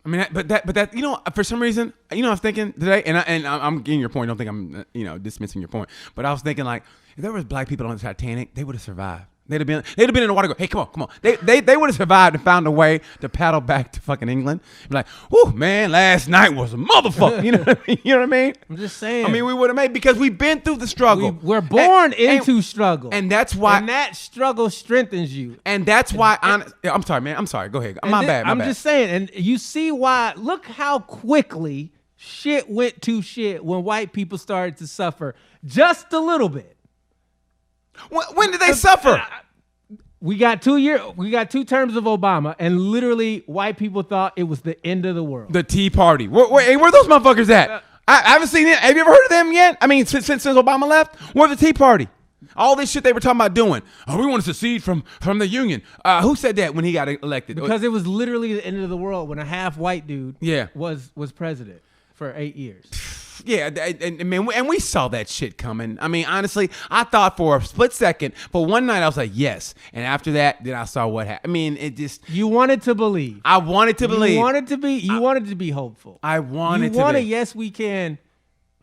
A: I mean, but that you know, for some reason, you know, I was thinking today, and I'm getting your point. Don't think I'm dismissing your point. But I was thinking like, if there was black people on the Titanic, they would have survived. They'd have been in the water. Go, hey, come on. They would have survived and found a way to paddle back to fucking England. Be like, whoo, man, last night was a motherfucker. You know what I mean? You know what I mean?
B: I'm just saying.
A: I mean, we would have made because we've been through the struggle.
B: We're born into struggle,
A: and that's why.
B: And that struggle strengthens you.
A: And that's why. I'm sorry, man. I'm sorry. Go ahead. My bad.
B: I'm just saying, and you see why. Look how quickly shit went to shit when white people started to suffer just a little bit.
A: When did they suffer?
B: We got 2 terms of Obama, and literally white people thought it was the end of the world.
A: The Tea Party. Where those motherfuckers at? I haven't seen it. Have you ever heard of them yet? I mean, since Obama left, where's the Tea Party? All this shit they were talking about doing. Oh, we want to secede from the Union. Who said that when he got elected?
B: Because it was literally the end of the world when a half white dude was president for 8 years.
A: Yeah, and we saw that shit coming. I mean, honestly, I thought for a split second, but one night I was like, yes. And after that, then I saw what happened. I mean, it just...
B: You wanted to believe.
A: I wanted to believe.
B: You wanted to be hopeful.
A: I wanted to be.
B: You wanted Yes We Can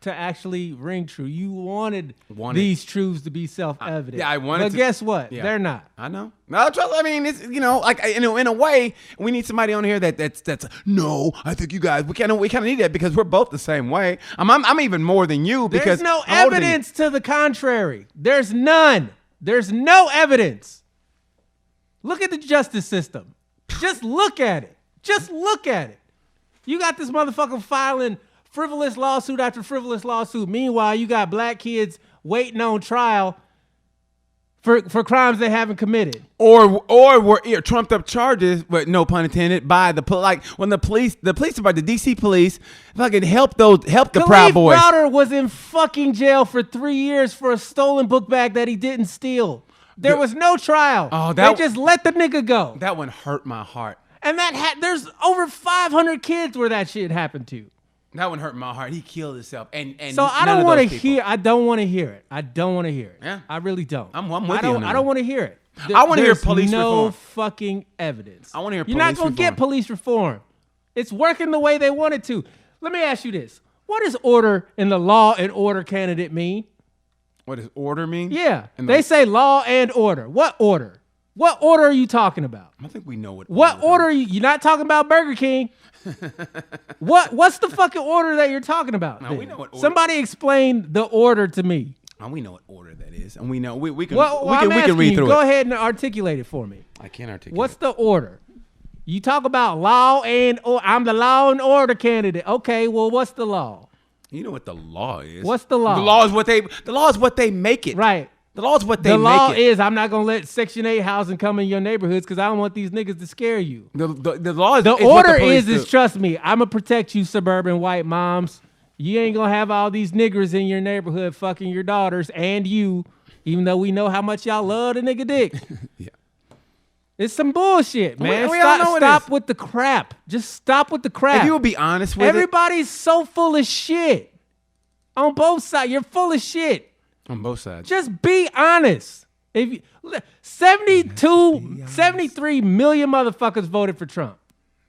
B: to actually ring true. You wanted these truths to be self-evident.
A: Yeah, I wanted
B: But guess what? Yeah. They're not.
A: I know. I mean, it's, you know, like, in a way, we need somebody on here that's no, I think you guys, we kind of need that because we're both the same way. I'm even more than you because
B: there's no evidence to the contrary. There's none. There's no evidence. Look at the justice system. Just look at it. Just look at it. You got this motherfucker filing frivolous lawsuit after frivolous lawsuit. Meanwhile, you got black kids waiting on trial for crimes they haven't committed.
A: Or were trumped up charges, but no pun intended, by when the police department, the DC police, fucking help the Proud Boys.
B: Khalif Browder was in fucking jail for 3 years for a stolen book bag that he didn't steal. There was no trial. Oh, they just let the nigga go.
A: That one hurt my heart.
B: And there's over 500 kids where that shit happened to.
A: That one hurt my heart. He killed himself. And
B: so I don't want to hear. I don't want to hear it. I don't want to hear it.
A: Yeah,
B: I really don't.
A: I'm with you.
B: I don't want to hear it.
A: I want to hear police reform.
B: No fucking evidence.
A: I want to hear.
B: You're not gonna get police reform. It's working the way they want it to. Let me ask you this: what does order in the Law and Order candidate mean?
A: What does order mean?
B: Yeah, they say law and order. What order? What order are you talking about?
A: I think we know what.
B: What order are you? You're not talking about Burger King. What's the fucking order that you're talking about?
A: No, we know what order.
B: Somebody explain the order to me.
A: And we know what order that is, and we know we can
B: Well,
A: we can read through
B: Go
A: it.
B: ahead and articulate it for me.
A: I can't articulate.
B: What's the order? You talk about law and I'm the law and order candidate. Okay, well, what's the law?
A: You know what the law is.
B: What's the law?
A: The law is what they make it.
B: Right.
A: The law is what they
B: the
A: make
B: law
A: it.
B: is I'm not gonna let Section 8 housing come in your neighborhoods because I don't want these niggas to scare you.
A: The law is
B: The
A: is what
B: order
A: the police
B: is
A: do.
B: trust me, I'm gonna protect you, suburban white moms. You ain't gonna have all these niggers in your neighborhood fucking your daughters and you, even though we know how much y'all love the nigga dick.
A: Yeah.
B: It's some bullshit, man.
A: We all know it
B: Stop
A: is.
B: with the crap. Just stop with the crap.
A: If you would be honest with
B: Everybody's so full of shit. On both sides, you're full of shit.
A: it. On both sides.
B: Just be honest. If you, 73 million motherfuckers voted for Trump.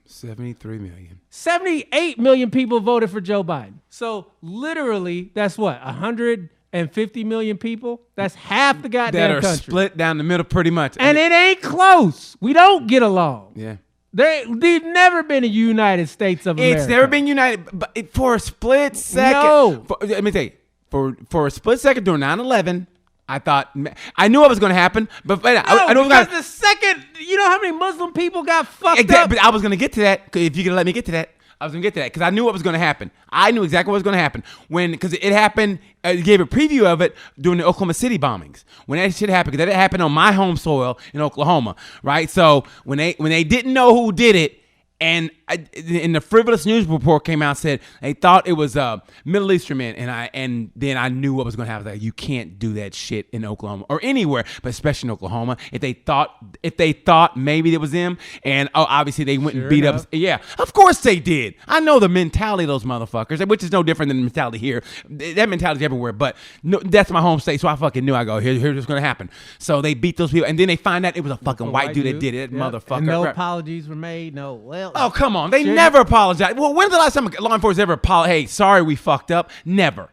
A: 73 million.
B: 78 million people voted for Joe Biden. So literally, that's what, 150 million people? That's half the
A: That
B: goddamn
A: are
B: country.
A: split down the middle pretty much.
B: And it ain't close. We don't get along.
A: Yeah.
B: They've never been a United States of America.
A: It's never been united, but for a split second.
B: No.
A: Let me tell you, for a split second during 9/11, I thought I knew it was going to happen, but I know it was
B: because
A: gonna,
B: the second, you know how many Muslim people got fucked
A: exactly,
B: up?
A: but I was going to get to that. If you could let me get to that, I was going to get to that because I knew what was going to happen. I knew exactly what was going to happen because it happened. It gave a preview of it during the Oklahoma City bombings when that shit happened because that happened on my home soil in Oklahoma, right? So when they didn't know who did it. And in the frivolous news report came out and said they thought it was Middle Eastern men, and then I knew what was going to happen. Like, you can't do that shit in Oklahoma or anywhere, but especially in Oklahoma. If they thought maybe it was them, and obviously they went and beat up. Yeah, of course they did. I know the mentality of those motherfuckers, which is no different than the mentality here. That mentality is everywhere, but no, that's my home state, so I fucking knew. I go, here's what's going to happen. So they beat those people, and then they find out it was a fucking white dude that did it, motherfucker.
B: And no apologies were made. No, well.
A: Oh, come on. They never apologize. Well, when's the last time law enforcement ever apologized? Hey, sorry we fucked up. Never.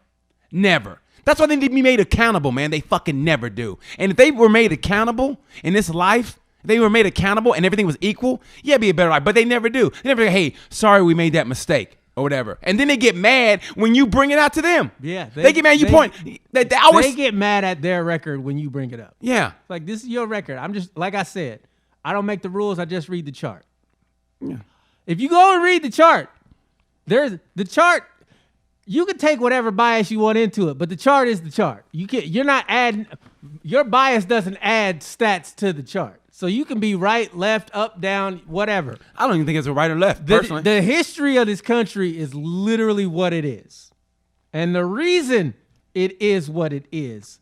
A: That's why they need to be made accountable, man. They fucking never do. And if they were made accountable in this life, if they were made accountable and everything was equal, yeah, it'd be a better life. But they never do. They never go, hey, sorry we made that mistake or whatever. And then they get mad when you bring it out to them.
B: Yeah.
A: They get mad. You point. They
B: get mad at their record when you bring it up.
A: Yeah.
B: Like, this is your record. I'm just, like I said, I don't make the rules. I just read the chart.
A: Yeah.
B: If you go and read the chart, there's the chart. You can take whatever bias you want into it, but the chart is the chart. You're not adding. Your bias doesn't add stats to the chart, so you can be right, left, up, down, whatever.
A: I don't even think it's a right or left. Personally,
B: The history of this country is literally what it is, and the reason it is what it is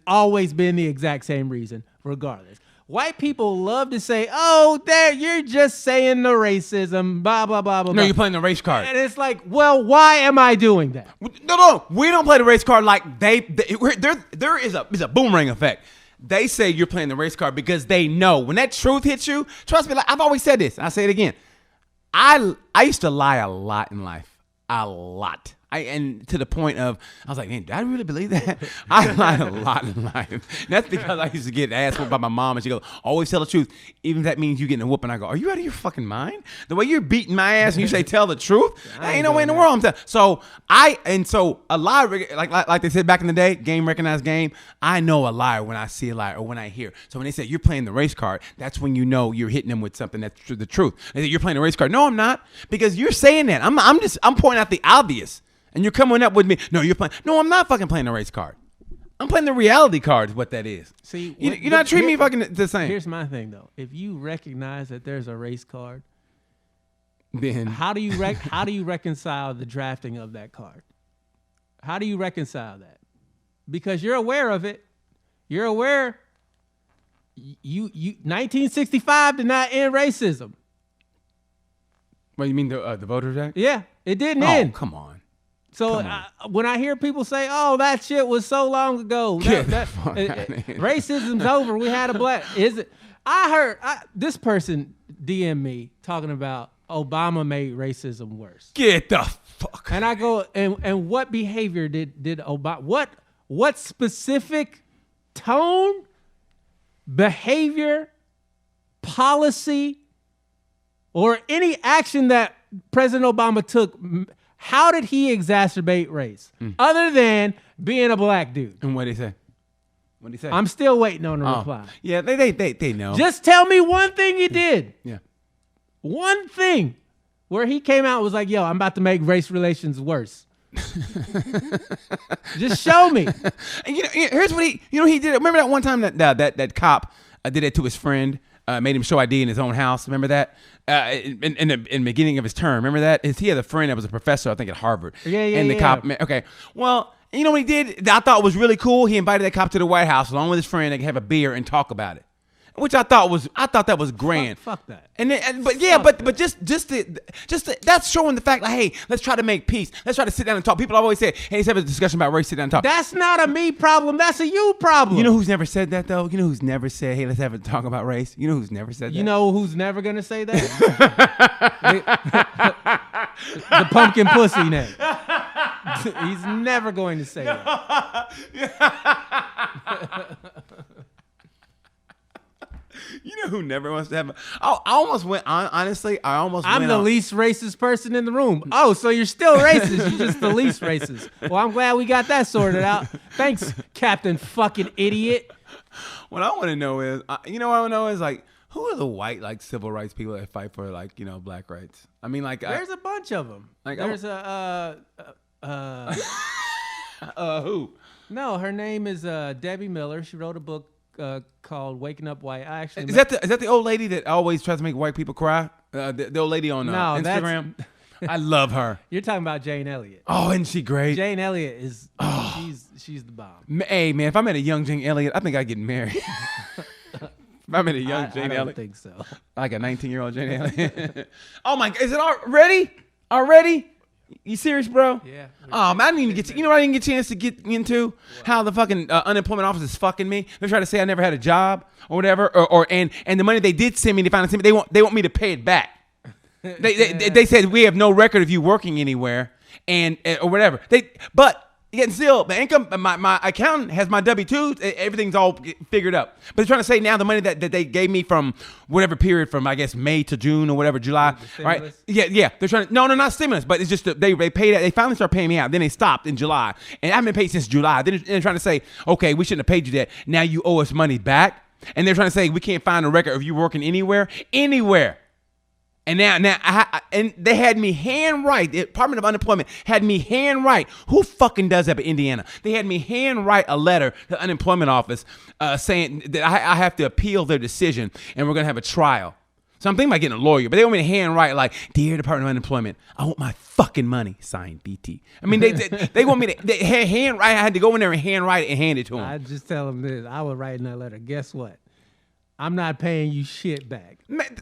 B: always been the exact same reason, regardless. White people love to say, oh, there, you're just saying the racism, blah, blah, blah, blah.
A: No, you're playing the race card.
B: And it's like, well, why am I doing that?
A: No, we don't play the race card like there is a boomerang effect. They say you're playing the race card because they know when that truth hits you. Trust me, like I've always said this, and I say it again. I used to lie a lot in life, a lot. And to the point of, I was like, man, did I really believe that? I lied a lot in life. And that's because I used to get asked by my mom, and she goes, always tell the truth, even if that means you getting a whooping. I go, are you out of your fucking mind? The way you're beating my ass and you say tell the truth, there ain't no way in the world I'm telling. So a lie, like they said back in the day, game recognized game. I know a liar when I see a liar or when I hear. So when they say you're playing the race card, that's when you know you're hitting them with something that's the truth. They say you're playing the race card. No, I'm not, because you're saying that. I'm pointing out the obvious. And you're coming up with me. No, you're playing. No, I'm not fucking playing the race card. I'm playing the reality card is what that is.
B: See,
A: you're not treating me fucking the same.
B: Here's my thing, though. If you recognize that there's a race card,
A: then
B: how do you reconcile the drafting of that card? How do you reconcile that? Because you're aware of it. You're aware. You 1965 did not end racism.
A: What, you mean the Voters Act?
B: Yeah, it didn't end.
A: Oh, come on.
B: So when I hear people say, "Oh, that shit was so long ago," racism's over. We had a black. Is it? I heard this person DM me talking about Obama made racism worse.
A: Get the fuck.
B: And I go, and what behavior did Obama? What specific tone, behavior, policy, or any action that President Obama took How did he exacerbate race other than being a black dude?
A: And what did he say? What did he say?
B: I'm still waiting on a reply.
A: Yeah, they know.
B: Just tell me one thing he did.
A: Yeah.
B: One thing where he came out and was like, yo, I'm about to make race relations worse. Just show me.
A: And here's what he did. Remember that one time that cop did it to his friend, made him show ID in his own house. Remember that? In the beginning of his term. Remember that? He had a friend that was a professor, I think, at Harvard.
B: Yeah.
A: And the cop, okay. Well, you know what he did? I thought was really cool. He invited that cop to the White House along with his friend. They could have a beer and talk about it, which I thought that was grand.
B: Fuck that.
A: But just that's showing the fact, like, hey, let's try to make peace. Let's try to sit down and talk. People have always said, hey, let's have a discussion about race. Sit down and talk.
B: That's not a me problem. That's a you problem.
A: You know who's never said that though? You know who's never said, hey, let's have a talk about race? You know who's never said that?
B: You know who's never gonna say that? The pumpkin pussy name. He's never going to say that.
A: You know who never wants to have I almost went on, honestly,
B: I'm the least racist person in the room. Oh, so you're still racist. You're just the least racist. Well, I'm glad we got that sorted out. Thanks, Captain fucking idiot.
A: What I want to know is, like, who are the white, like, civil rights people that fight for, like, black rights? I mean, like,
B: there's a bunch of them.
A: Like,
B: there's
A: who?
B: No, her name is Debbie Miller. She wrote a book called "Waking Up White." I actually
A: is that the old lady that always tries to make white people cry? The old lady on Instagram. I love her.
B: You're talking about Jane Elliott.
A: Oh, isn't she great?
B: Jane Elliott is she's the bomb.
A: Hey man, if I met a young Jane Elliott, I think I'd get married. If I met a young Jane Elliott,
B: I don't think so.
A: Like a 19-year-old Jane Elliott. Oh my! Is it already? Already? You serious, bro?
B: Yeah.
A: Oh man, I didn't even get. You know what I didn't get a chance to get into? What? How the fucking unemployment office is fucking me. They try to say I never had a job or whatever, and the money they did send me, they finally send me. They want me to pay it back. They said we have no record of you working anywhere and or whatever. But yet still the income. My accountant has my W-2s. Everything's all figured up. But they're trying to say now the money that they gave me from whatever period from I guess May to June or whatever July. Right? Yeah. They're trying to no not stimulus, but it's just they paid that. They finally started paying me out. Then they stopped in July, and I haven't been paid since July. Then they're trying to say okay, we shouldn't have paid you that. Now you owe us money back. And they're trying to say we can't find a record of you working anywhere. And now, and they had me handwrite. The Department of Unemployment had me handwrite. Who fucking does that in Indiana? They had me handwrite a letter to the unemployment office saying that I have to appeal their decision, and we're gonna have a trial. So I'm thinking about getting a lawyer, but they want me to handwrite like, "Dear Department of Unemployment, I want my fucking money." Signed, BT. I mean, they want me to handwrite. I had to go in there and handwrite it and hand it to them.
B: I just tell them this. I was writing that letter. Guess what? I'm not paying you shit back.
A: Man,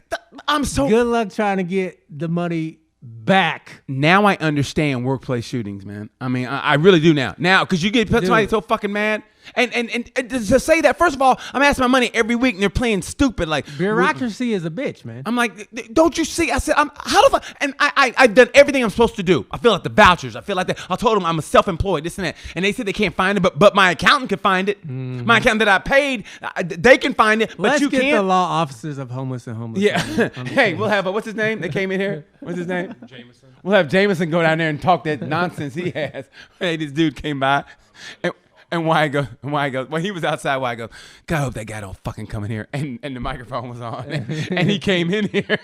A: I'm so
B: good luck trying to get the money back.
A: Now I understand workplace shootings, man. I mean, I really do now. Now, because you get somebody so fucking mad. And to say that, first of all, I'm asking my money every week and they're playing stupid. Like
B: bureaucracy is a bitch, man.
A: I'm like, don't you see? I said, I've done everything I'm supposed to do. I fill out the vouchers. I feel like that. I told them I'm a self-employed, this and that. And they said they can't find it, but my accountant can find it. Mm-hmm. My accountant that I paid, they can find it, but
B: Let's
A: you
B: get
A: can't.
B: the law officers of homeless and homeless.
A: Yeah. Hey, we'll have what's his name? They came in here. What's his name? Jameson. We'll have Jameson go down there and talk that nonsense he has. Hey, this dude came by. And why I go, when he was outside, why I go, God, I hope that guy don't fucking come in here. And the microphone was on. And he came in here.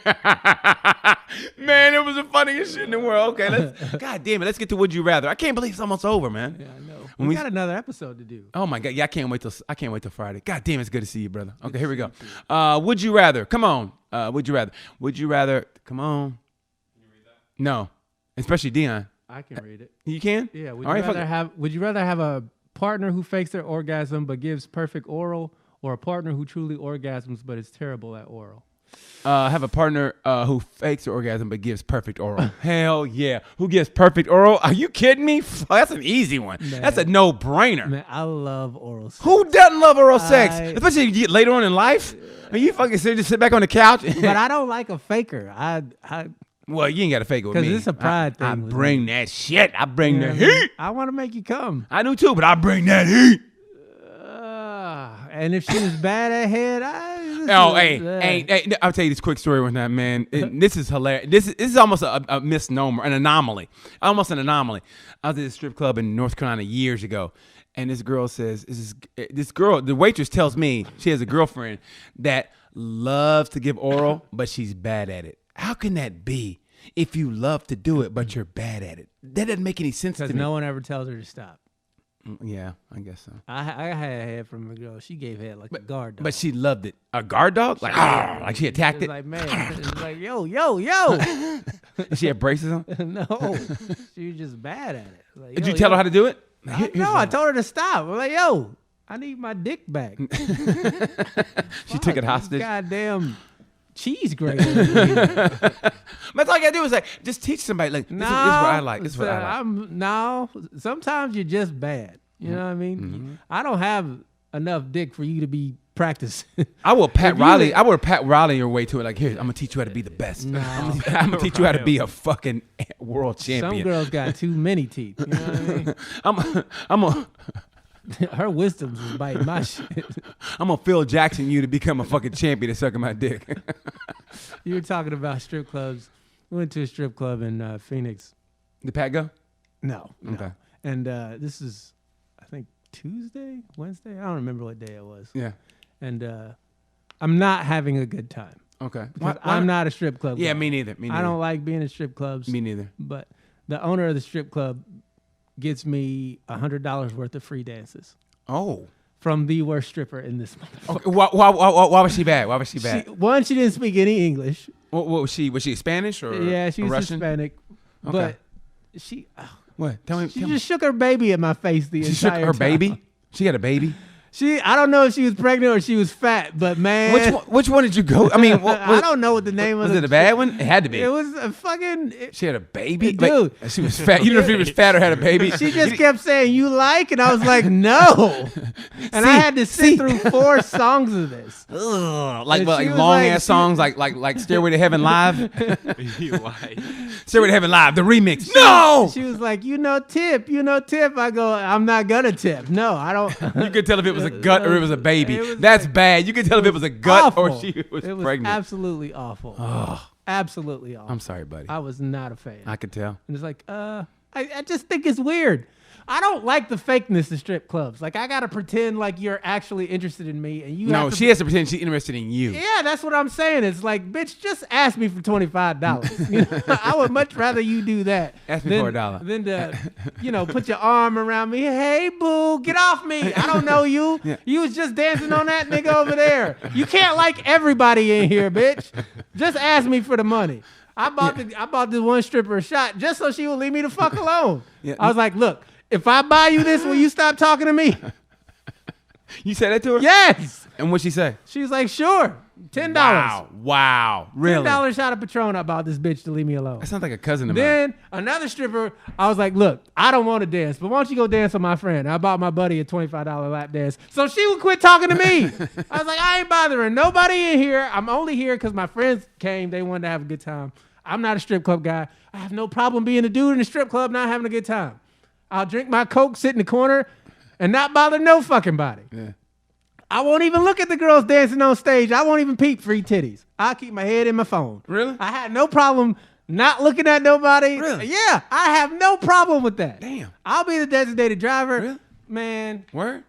A: Man, it was the funniest shit in the world. Okay, God damn it, let's get to Would You Rather. I can't believe it's almost over, man.
B: Yeah, I know. We got another episode to do.
A: Oh my God, yeah, I can't wait till Friday. God damn, it's good to see you, brother. Okay, here we go. Would you rather? Come on. Would you rather? Would you rather? Come on. Can you read that? No, especially Deon.
B: I can read it.
A: You can?
B: Yeah. Would you rather have a partner who fakes their orgasm but gives perfect oral, or a partner who truly orgasms but is terrible at oral?
A: Have a partner who fakes their orgasm but gives perfect oral. Hell yeah. Who gives perfect oral? Are you kidding me? That's an easy one. Man, that's a no-brainer.
B: Man, I love oral sex.
A: Who doesn't love oral sex? Especially you get later on in life. I mean, you fucking just sit back on the couch.
B: But I don't like a faker.
A: Well, you ain't got to fake it with me.
B: Because it's a pride thing.
A: I bring that shit. I bring the heat.
B: I want to make you come.
A: I do too, but I bring that heat.
B: And if she was bad at head,
A: Oh, hey, I'll tell you this quick story with that, man. This is hilarious. This is almost a misnomer, an anomaly. Almost an anomaly. I was at a strip club in North Carolina years ago, and this girl says, the waitress tells me she has a girlfriend that loves to give oral, but she's bad at it. How can that be if you love to do it, but you're bad at it? That doesn't make any sense to me.
B: Because no one ever tells her to stop.
A: Yeah, I guess so.
B: I had head from a girl. She gave head like a guard dog.
A: But she loved it. A guard dog? Like she attacked it?
B: Like, man, it's like, yo.
A: Did she have braces on?
B: No. She was just bad at it. Like,
A: Did you tell her how to do it?
B: No, I told her to stop. I'm like, yo, I need my dick back.
A: She took it hostage.
B: Goddamn cheese grater.
A: That's all you gotta do is like just teach somebody like this is what I like. This is what I like.
B: Sometimes you're just bad. You know what I mean? Mm-hmm. I don't have enough dick for you to be practicing.
A: I will Pat Riley your way to it. Like, here, I'm gonna teach you how to be the best.
B: No.
A: I'm gonna teach you how to be a fucking world champion.
B: Some girls got too many teeth. You know what I mean? Her wisdom's biting my shit.
A: I'm gonna Phil Jackson you to become a fucking champion at sucking my dick.
B: You were talking about strip clubs. We went to a strip club in Phoenix.
A: Did Pat go?
B: No.
A: Okay.
B: And this is, I think, Wednesday? I don't remember what day it was.
A: Yeah.
B: And I'm not having a good time.
A: Okay.
B: I'm not a strip club guy.
A: Me neither.
B: I don't like being in strip clubs.
A: Me neither.
B: But the owner of the strip club gets me $100 worth of free dances.
A: Oh.
B: From the worst stripper in this motherfucker.
A: Okay. Why was she bad? Why was she bad?
B: She didn't speak any English.
A: What was she? Was she Spanish or
B: Yeah, she was
A: Russian?
B: Hispanic.
A: Okay.
B: But she...
A: What? Tell me.
B: She just shook her baby at my face the entire time.
A: She shook her baby? She had a baby?
B: I don't know if she was pregnant or she was fat, but man.
A: Which one did you go? I mean,
B: I don't know what the name was.
A: Was it a bad one? It had to be.
B: It was a fucking.
A: She had a baby?
B: Dude.
A: Like, she was fat. You don't know if she was fat or had a baby.
B: She just kept saying, "You like?" And I was like, "No." And I had to sit through 4 songs of this.
A: Ugh, like long ass songs like Stairway to Heaven Live. Stairway to Heaven Live, the remix. No!
B: She was like, tip. I go, I'm not gonna tip. No, I don't.
A: You could tell if it was a gut or it was a baby. That's bad. You could tell if it was a gut
B: awful.
A: or she was pregnant.
B: Absolutely awful.
A: Oh.
B: Absolutely awful.
A: I'm sorry, buddy.
B: I was not a fan.
A: I could tell.
B: And it's like, I just think it's weird. I don't like the fakeness of strip clubs. Like, I gotta pretend like you're actually interested in me, and you.
A: No, she has to pretend she's interested in you.
B: Yeah, that's what I'm saying. It's like, bitch, just ask me for $25. I would much rather you do that.
A: Ask me for $1.
B: Than to, put your arm around me. Hey, boo, get off me. I don't know you. Yeah. You was just dancing on that nigga over there. You can't like everybody in here, bitch. Just ask me for the money. I bought this one stripper a shot just so she would leave me the fuck alone. Yeah. I was like, look. If I buy you this, will you stop talking to me?
A: You said that to her?
B: Yes.
A: And what'd she say?
B: She was like, sure. $10.
A: Wow. Really?
B: $10 shot of Patron. I bought this bitch to leave me alone.
A: That sounds like a cousin of mine.
B: Then another stripper, I was like, look, I don't want to dance, but why don't you go dance with my friend? I bought my buddy a $25 lap dance. So she would quit talking to me. I was like, I ain't bothering nobody in here. I'm only here because my friends came. They wanted to have a good time. I'm not a strip club guy. I have no problem being a dude in a strip club not having a good time. I'll drink my Coke, sit in the corner, and not bother no fucking body. Yeah. I won't even look at the girls dancing on stage. I won't even peep free titties. I'll keep my head in my phone.
A: Really?
B: I had no problem not looking at nobody.
A: Really?
B: Yeah, I have no problem with that.
A: Damn.
B: I'll be the designated driver.
A: Really?
B: Man.
A: Word?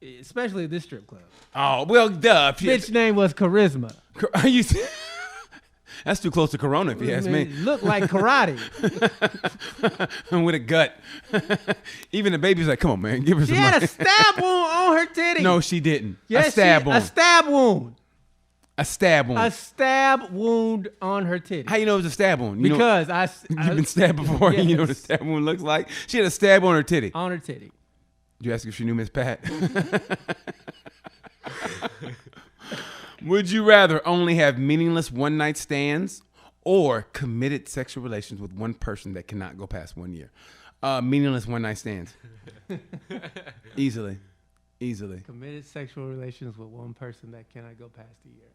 B: Especially at this strip club.
A: Oh, well, duh.
B: Bitch name was Charisma.
A: Are you... That's too close to Corona, if you ask me.
B: Look like karate.
A: With a gut. Even the baby's like, come on, man, give her some money.
B: She had a stab wound on her titty.
A: No, she didn't.
B: Yes,
A: a stab wound.
B: A stab wound.
A: A stab wound.
B: A stab wound on her titty.
A: How you know it was a stab wound?
B: Because
A: you've been stabbed before. Yes. You know what a stab wound looks like? She had a stab on her titty.
B: On her titty.
A: Did you ask if she knew Miss Pat? Would you rather only have meaningless one-night stands or committed sexual relations with one person that cannot go past 1 year? Meaningless one-night stands. Easily.
B: Committed sexual relations with one person that cannot go past a year.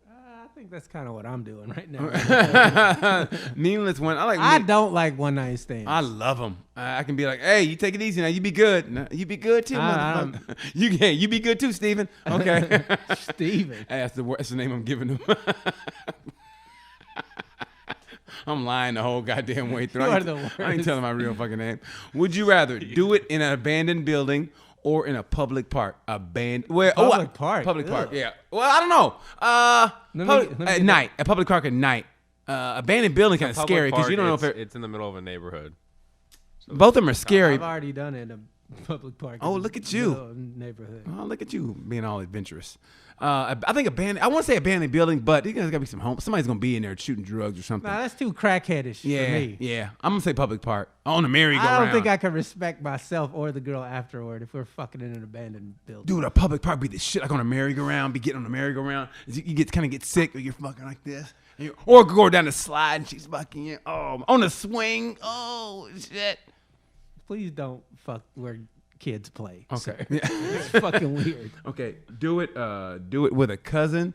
B: think that's kind of what I'm doing right now.
A: Meaningless one.
B: I don't like one night stands.
A: I love them. I can be like, hey, you take it easy now. You be good. No, you be good too, motherfucker. You be good too, Steven. Okay.
B: Steven.
A: Hey, that's the name I'm giving him. I'm lying the whole goddamn way through. I ain't telling my real fucking name. Would you rather do it in an abandoned building or in a public park? Public
B: park?
A: Public park, yeah. Well, I don't know. At night. A public park at night. Abandoned building kind of scary because you don't know if
C: it's in the middle of a neighborhood.
A: So both of them are scary.
B: I've already done it in a public park.
A: Oh, look at you.
B: Neighborhood.
A: Oh, look at you being all adventurous. I think I want to say abandoned building, but there's got to be somebody's going to be in there shooting drugs or something.
B: Nah, that's too crackheadish for me.
A: Yeah. I'm going to say public park. On the merry-go-round.
B: I don't think I can respect myself or the girl afterward if we're fucking in an abandoned building.
A: Dude, a public park be the shit, like on a merry-go-round, be getting on the merry-go-round. You kind of get sick or you're fucking like this. Or go down the slide and she's fucking you. Oh, on the swing. Oh, shit.
B: Please don't fuck where kids play.
A: Okay.
B: It's fucking weird.
A: Okay. Do it with a cousin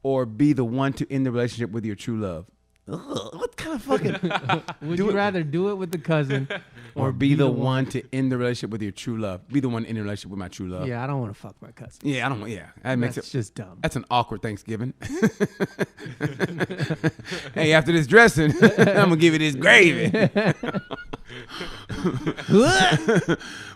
A: or be the one to end the relationship with your true love. Ugh, what kind of fucking
B: Would you rather do it with the cousin
A: or be the one to end the relationship with your true love? Be the one in the relationship with my true love.
B: Yeah, I don't want to fuck my cousin.
A: Yeah, I don't. Yeah, that makes it
B: just dumb.
A: That's an awkward Thanksgiving. Hey, after this dressing, I'm gonna give you this gravy.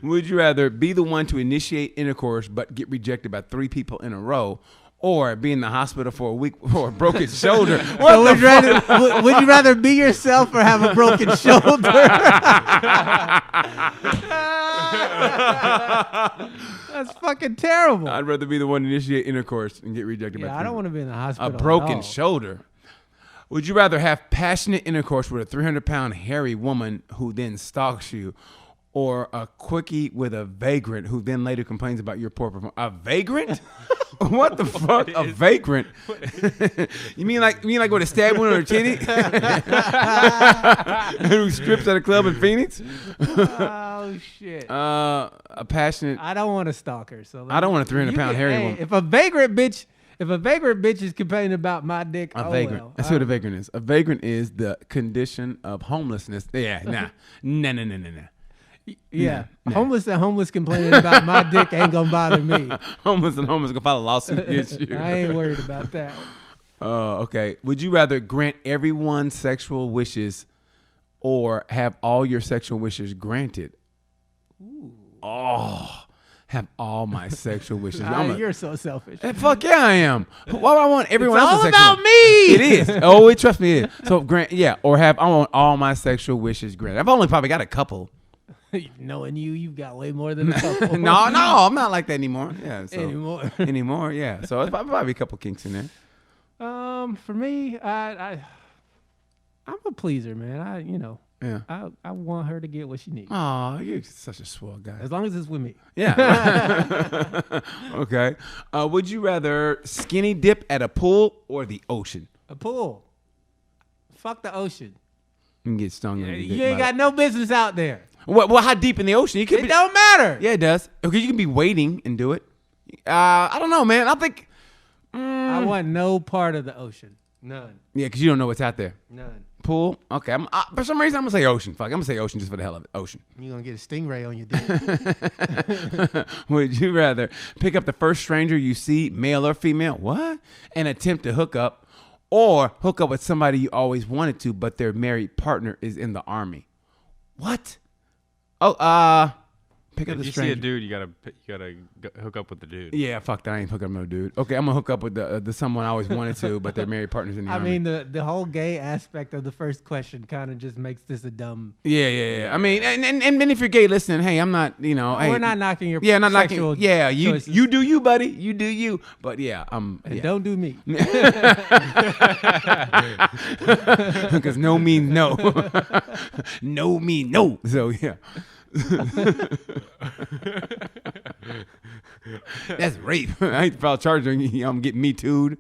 A: Would you rather be the one to initiate intercourse but get rejected by 3 people in a row, or be in the hospital for a week for a broken shoulder?
B: Would you rather be yourself or have a broken shoulder? That's fucking terrible.
A: I'd rather be the one to initiate intercourse and get rejected by 3
B: I don't want to be in the hospital.
A: A broken shoulder. Would you rather have passionate intercourse with a 300-pound hairy woman who then stalks you, or a quickie with a vagrant who then later complains about your poor performance? A vagrant? What the fuck? A vagrant? You mean like with a stab wound or a titty? Who strips at a club in Phoenix?
B: Oh shit.
A: A passionate.
B: I don't want a stalker. So
A: I don't want a 300-pound hairy woman.
B: If a vagrant bitch is complaining about my dick,
A: vagrant.
B: Well.
A: That's what a vagrant is. A vagrant is the condition of homelessness. Yeah, nah.
B: Yeah. Homeless complaining about my dick ain't gonna bother me.
A: homeless gonna file a lawsuit against you.
B: I ain't worried about that.
A: Okay. Would you rather grant everyone's sexual wishes or have all your sexual wishes granted?
B: Ooh.
A: Oh, have all my sexual wishes.
B: You're so selfish.
A: Fuck yeah, I am. Why would I want everyone else's
B: all
A: sexual?
B: about me.
A: It is. Oh, trust me, it is. So I want all my sexual wishes granted. I've only probably got a couple.
B: Knowing you've got way more than a couple.
A: No, I'm not like that anymore. Yeah, so,
B: anymore.
A: Yeah. So it's probably a couple kinks in there.
B: For me, I'm a pleaser, man. I want her to get what she needs.
A: Oh, you're such a swell guy.
B: As long as it's with me.
A: Yeah. Okay. Would you rather skinny dip at a pool or the ocean?
B: A pool. Fuck the ocean.
A: You can get stung.
B: You ain't got no business out there.
A: Well, how deep in the ocean? It
B: don't matter.
A: Yeah, it does. Okay, you can be wading and do it. I don't know, man. I think
B: I want no part of the ocean. None.
A: Yeah, because you don't know what's out there.
B: None.
A: Pool? Okay. For some reason, I'm going to say ocean. Fuck, I'm going to say ocean just for the hell of it. Ocean.
B: You're going to get a stingray on your dick.
A: Would you rather pick up the first stranger you see, male or female, what? And attempt to hook up, or hook up with somebody you always wanted to, but their married partner is in the army? What? Oh, pick up the stranger.
C: If you see a dude, you gotta hook up with the dude.
A: Yeah, fuck that. I ain't hooking up with no dude. Okay, I'm gonna hook up with the someone I always wanted to, but their married partner's in the army.
B: I mean, the whole gay aspect of the first question kind of just makes this a dumb.
A: Yeah. I mean, and if you're gay, listen, hey, I'm not, hey,
B: we're not knocking your
A: not
B: sexual
A: knocking. Yeah, you do you, buddy. You do you. But yeah,
B: and don't do me.
A: Because no means no. No means no. So yeah. That's rape. I ain't file charging you. I'm getting me too'd.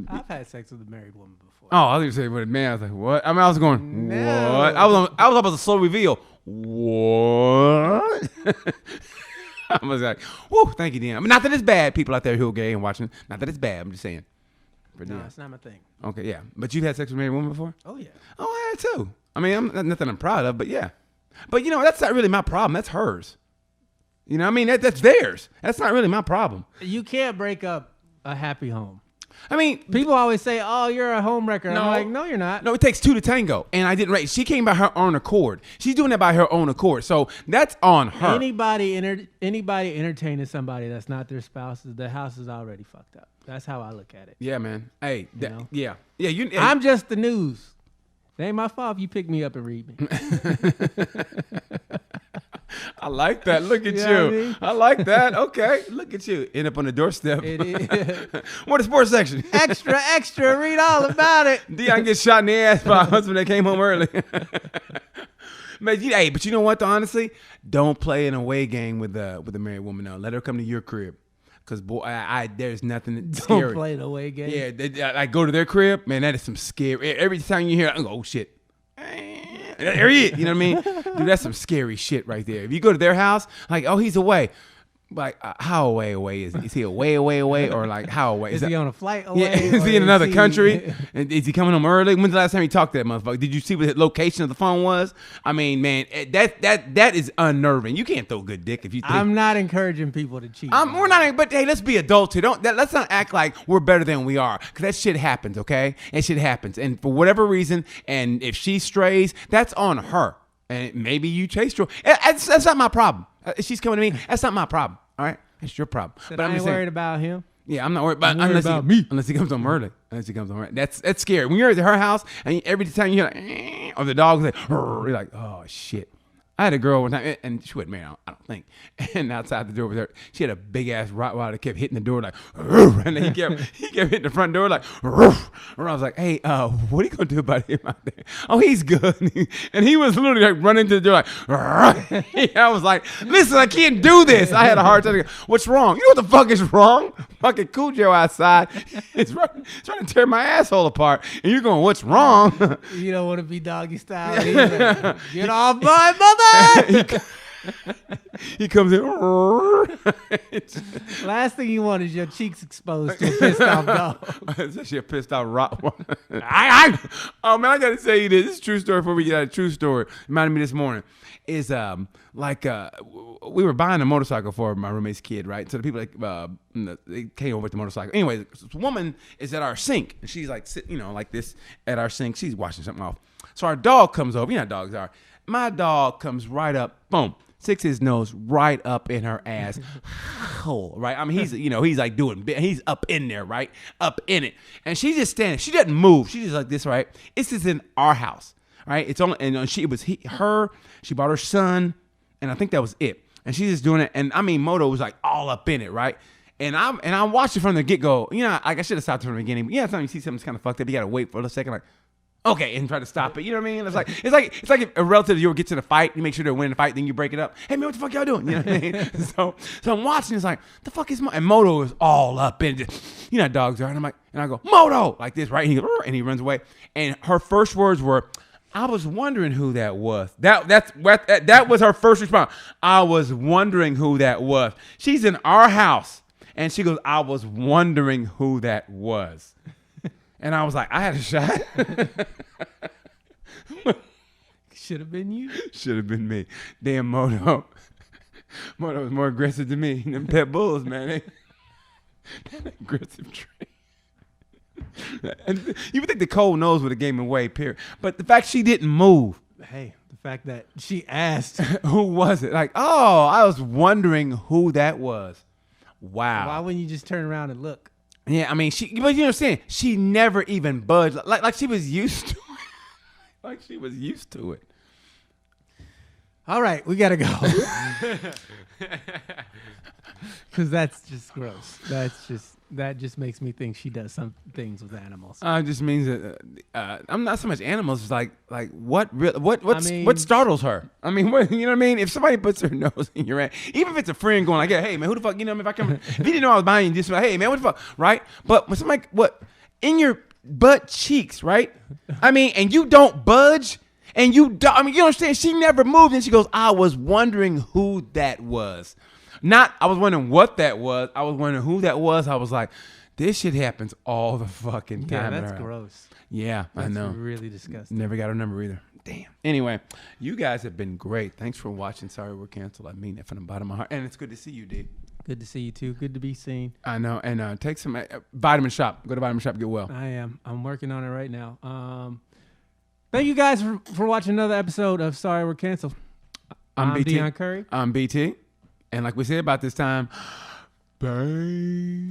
B: I've had sex with a married woman before.
A: Oh, I was gonna say with a man. I was like, what? I mean, I was going,
B: no.
A: What? I was about to slow reveal. What? I was like, whoa, thank you, Deon. I mean, not that it's bad, people out there who are gay and watching. Not that it's bad. I'm just saying. for
B: No,
A: Deon?
B: it's not my thing.
A: Okay, yeah. But you've had sex with a married woman before?
B: Oh yeah.
A: Oh, I had too. I mean, nothing I'm proud of, but yeah. But you know, that's not really my problem. That's hers. You know what I mean? That's theirs. That's not really my problem.
B: You can't break up a happy home.
A: I mean,
B: People always say, "Oh, you're a home wrecker."
A: No.
B: I'm like, "No, you're not."
A: no, it takes two to tango. And I didn't rate. She came by her own accord. She's doing that by her own accord. So that's on her.
B: Anybody entertaining somebody that's not their spouse, the house is already fucked up. That's how I look at it.
A: Yeah, man. Hey,
B: know?
A: yeah. Yeah,
B: I'm just the news. It ain't my fault if you pick me up and read me.
A: I like that. Look at
B: You
A: you.
B: know what I mean?
A: I like that. Okay. Look at you. End up on the doorstep.
B: It is.
A: What the sports section?
B: extra, read all about it.
A: Deon gets shot in the ass by a husband that came home early. But you know what? Though, honestly, don't play an away game with a married woman. No, let her come to your crib, because boy, there's nothing scary.
B: Don't play the away game.
A: Yeah, I go to their crib, man. That is some scary. Every time you hear, I go, oh shit. There he is. You know what I mean? Dude, that's some scary shit right there. If you go to their house, like, oh, he's away. Like, how away is he? Is he away, or like how away?
B: Is he on a flight away?
A: Yeah, is he in another country? And is he coming home early? When's the last time he talked to that motherfucker? Did you see what the location of the phone was? I mean, man, that is unnerving. You can't throw good dick if you think.
B: I'm not encouraging people to cheat.
A: We're not, but hey, let's be adults here. Let's not act like we're better than we are, because that shit happens, okay? That shit happens, and for whatever reason, and if she strays, that's on her. And maybe you chased her. That's not my problem. If she's coming to me, that's not my problem. All right, it's your problem.
B: But I'm worried about him.
A: Yeah, I'm not worried about,
B: unless
A: he comes home early. That's scary. When you're at her house and every time you hear or the dog's like, you're like, oh shit. I had a girl one time, and she wasn't married, I don't think. And outside the door with her, she had a big ass Rottweiler that kept hitting the door like, and then he kept hitting the front door like, and I was like, hey, what are you gonna do about him out there? Oh, he's good. And he was literally like running to the door like, I was like, listen, I can't do this. I had a hard time. What's wrong? You know what the fuck is wrong? Fucking Cujo outside. It's trying to tear my asshole apart, and you're going, what's wrong?
B: You don't want to be doggy style either. Get off my mother.
A: He comes in.
B: Last thing you want is your cheeks exposed to a pissed off dog.
A: It's actually a pissed off Rottweiler. Oh man, I gotta say you this. This is a true story before we get out of true story. Reminded me this morning. Is we were buying a motorcycle for my roommate's kid, right? So the people they came over with the motorcycle. Anyway, this woman is at our sink, and she's like sitting, like this at our sink. She's washing something off. So our dog comes over. You know how dogs are. My dog comes right up, boom, sticks his nose right up in her ass hole, right? I mean, he's like he's up in there, right? Up in it. And she's just standing. She doesn't move. She's just like this, right? This is in our house, right? It's only, and she brought her son, and I think that was it. And she's just doing it. And I mean, Moto was like all up in it, right? And I'm watching from the get-go. Like I should have stopped from the beginning. But sometimes you see something's kind of fucked up. You got to wait for a second, like, okay, and try to stop it. You know what I mean? It's like if a relative you get to the fight, you make sure they're winning the fight, then you break it up. Hey man, what the fuck y'all doing? You know what I mean? So I'm watching. It's like, the fuck is and Moto is all up in it. You know how dogs are. And I'm like, and I go, Moto, like this, right? And he goes, and he runs away. And her first words were, I was wondering who that was. That was her first response. I was wondering who that was. She's in our house, and she goes, I was wondering who that was. And I was like, I had a shot.
B: Should have been you.
A: Should have been me. Damn Moto. Moto was more aggressive than me. Them pet bulls, man. That aggressive trait. And you would think the cold knows what a game away, period. But the fact she didn't move.
B: Hey, the fact that she asked.
A: Who was it? Like, oh, I was wondering who that was. Wow.
B: Why wouldn't you just turn around and look?
A: Yeah, I mean, but you understand, she never even budged. Like she was used to it. Like she was used to it.
B: All right, we gotta go. Because that's just gross. That just makes me think she does some things with animals.
A: It just means that I'm not so much animals. It's like what startles her? I mean, what, you know what I mean? If somebody puts their nose in your ass, even if it's a friend going like, hey man, who the fuck? You know, if I come, if you didn't know I was buying you, just like, hey man, what the fuck, right? But when somebody in your butt cheeks, right? I mean, and you don't budge. And you understand? She never moved, and she goes, I was wondering who that was. Not, I was wondering what that was. I was wondering who that was. I was like, This shit happens all the fucking time.
B: Yeah, that's gross.
A: Yeah,
B: That's
A: I know.
B: really disgusting.
A: Never got her number either. Damn. Anyway, you guys have been great. Thanks for watching. Sorry we're canceled. I mean it from the bottom of my heart. And it's good to see you, D.
B: Good to see you too. Good to be seen.
A: I know. And take some Vitamin Shop. Go to Vitamin Shop. Get well.
B: I am. I'm working on it right now. Thank you guys for watching another episode of Sorry We're Canceled. I'm
A: BT.
B: Deon Curry.
A: I'm BT. And like we said about this time, bye.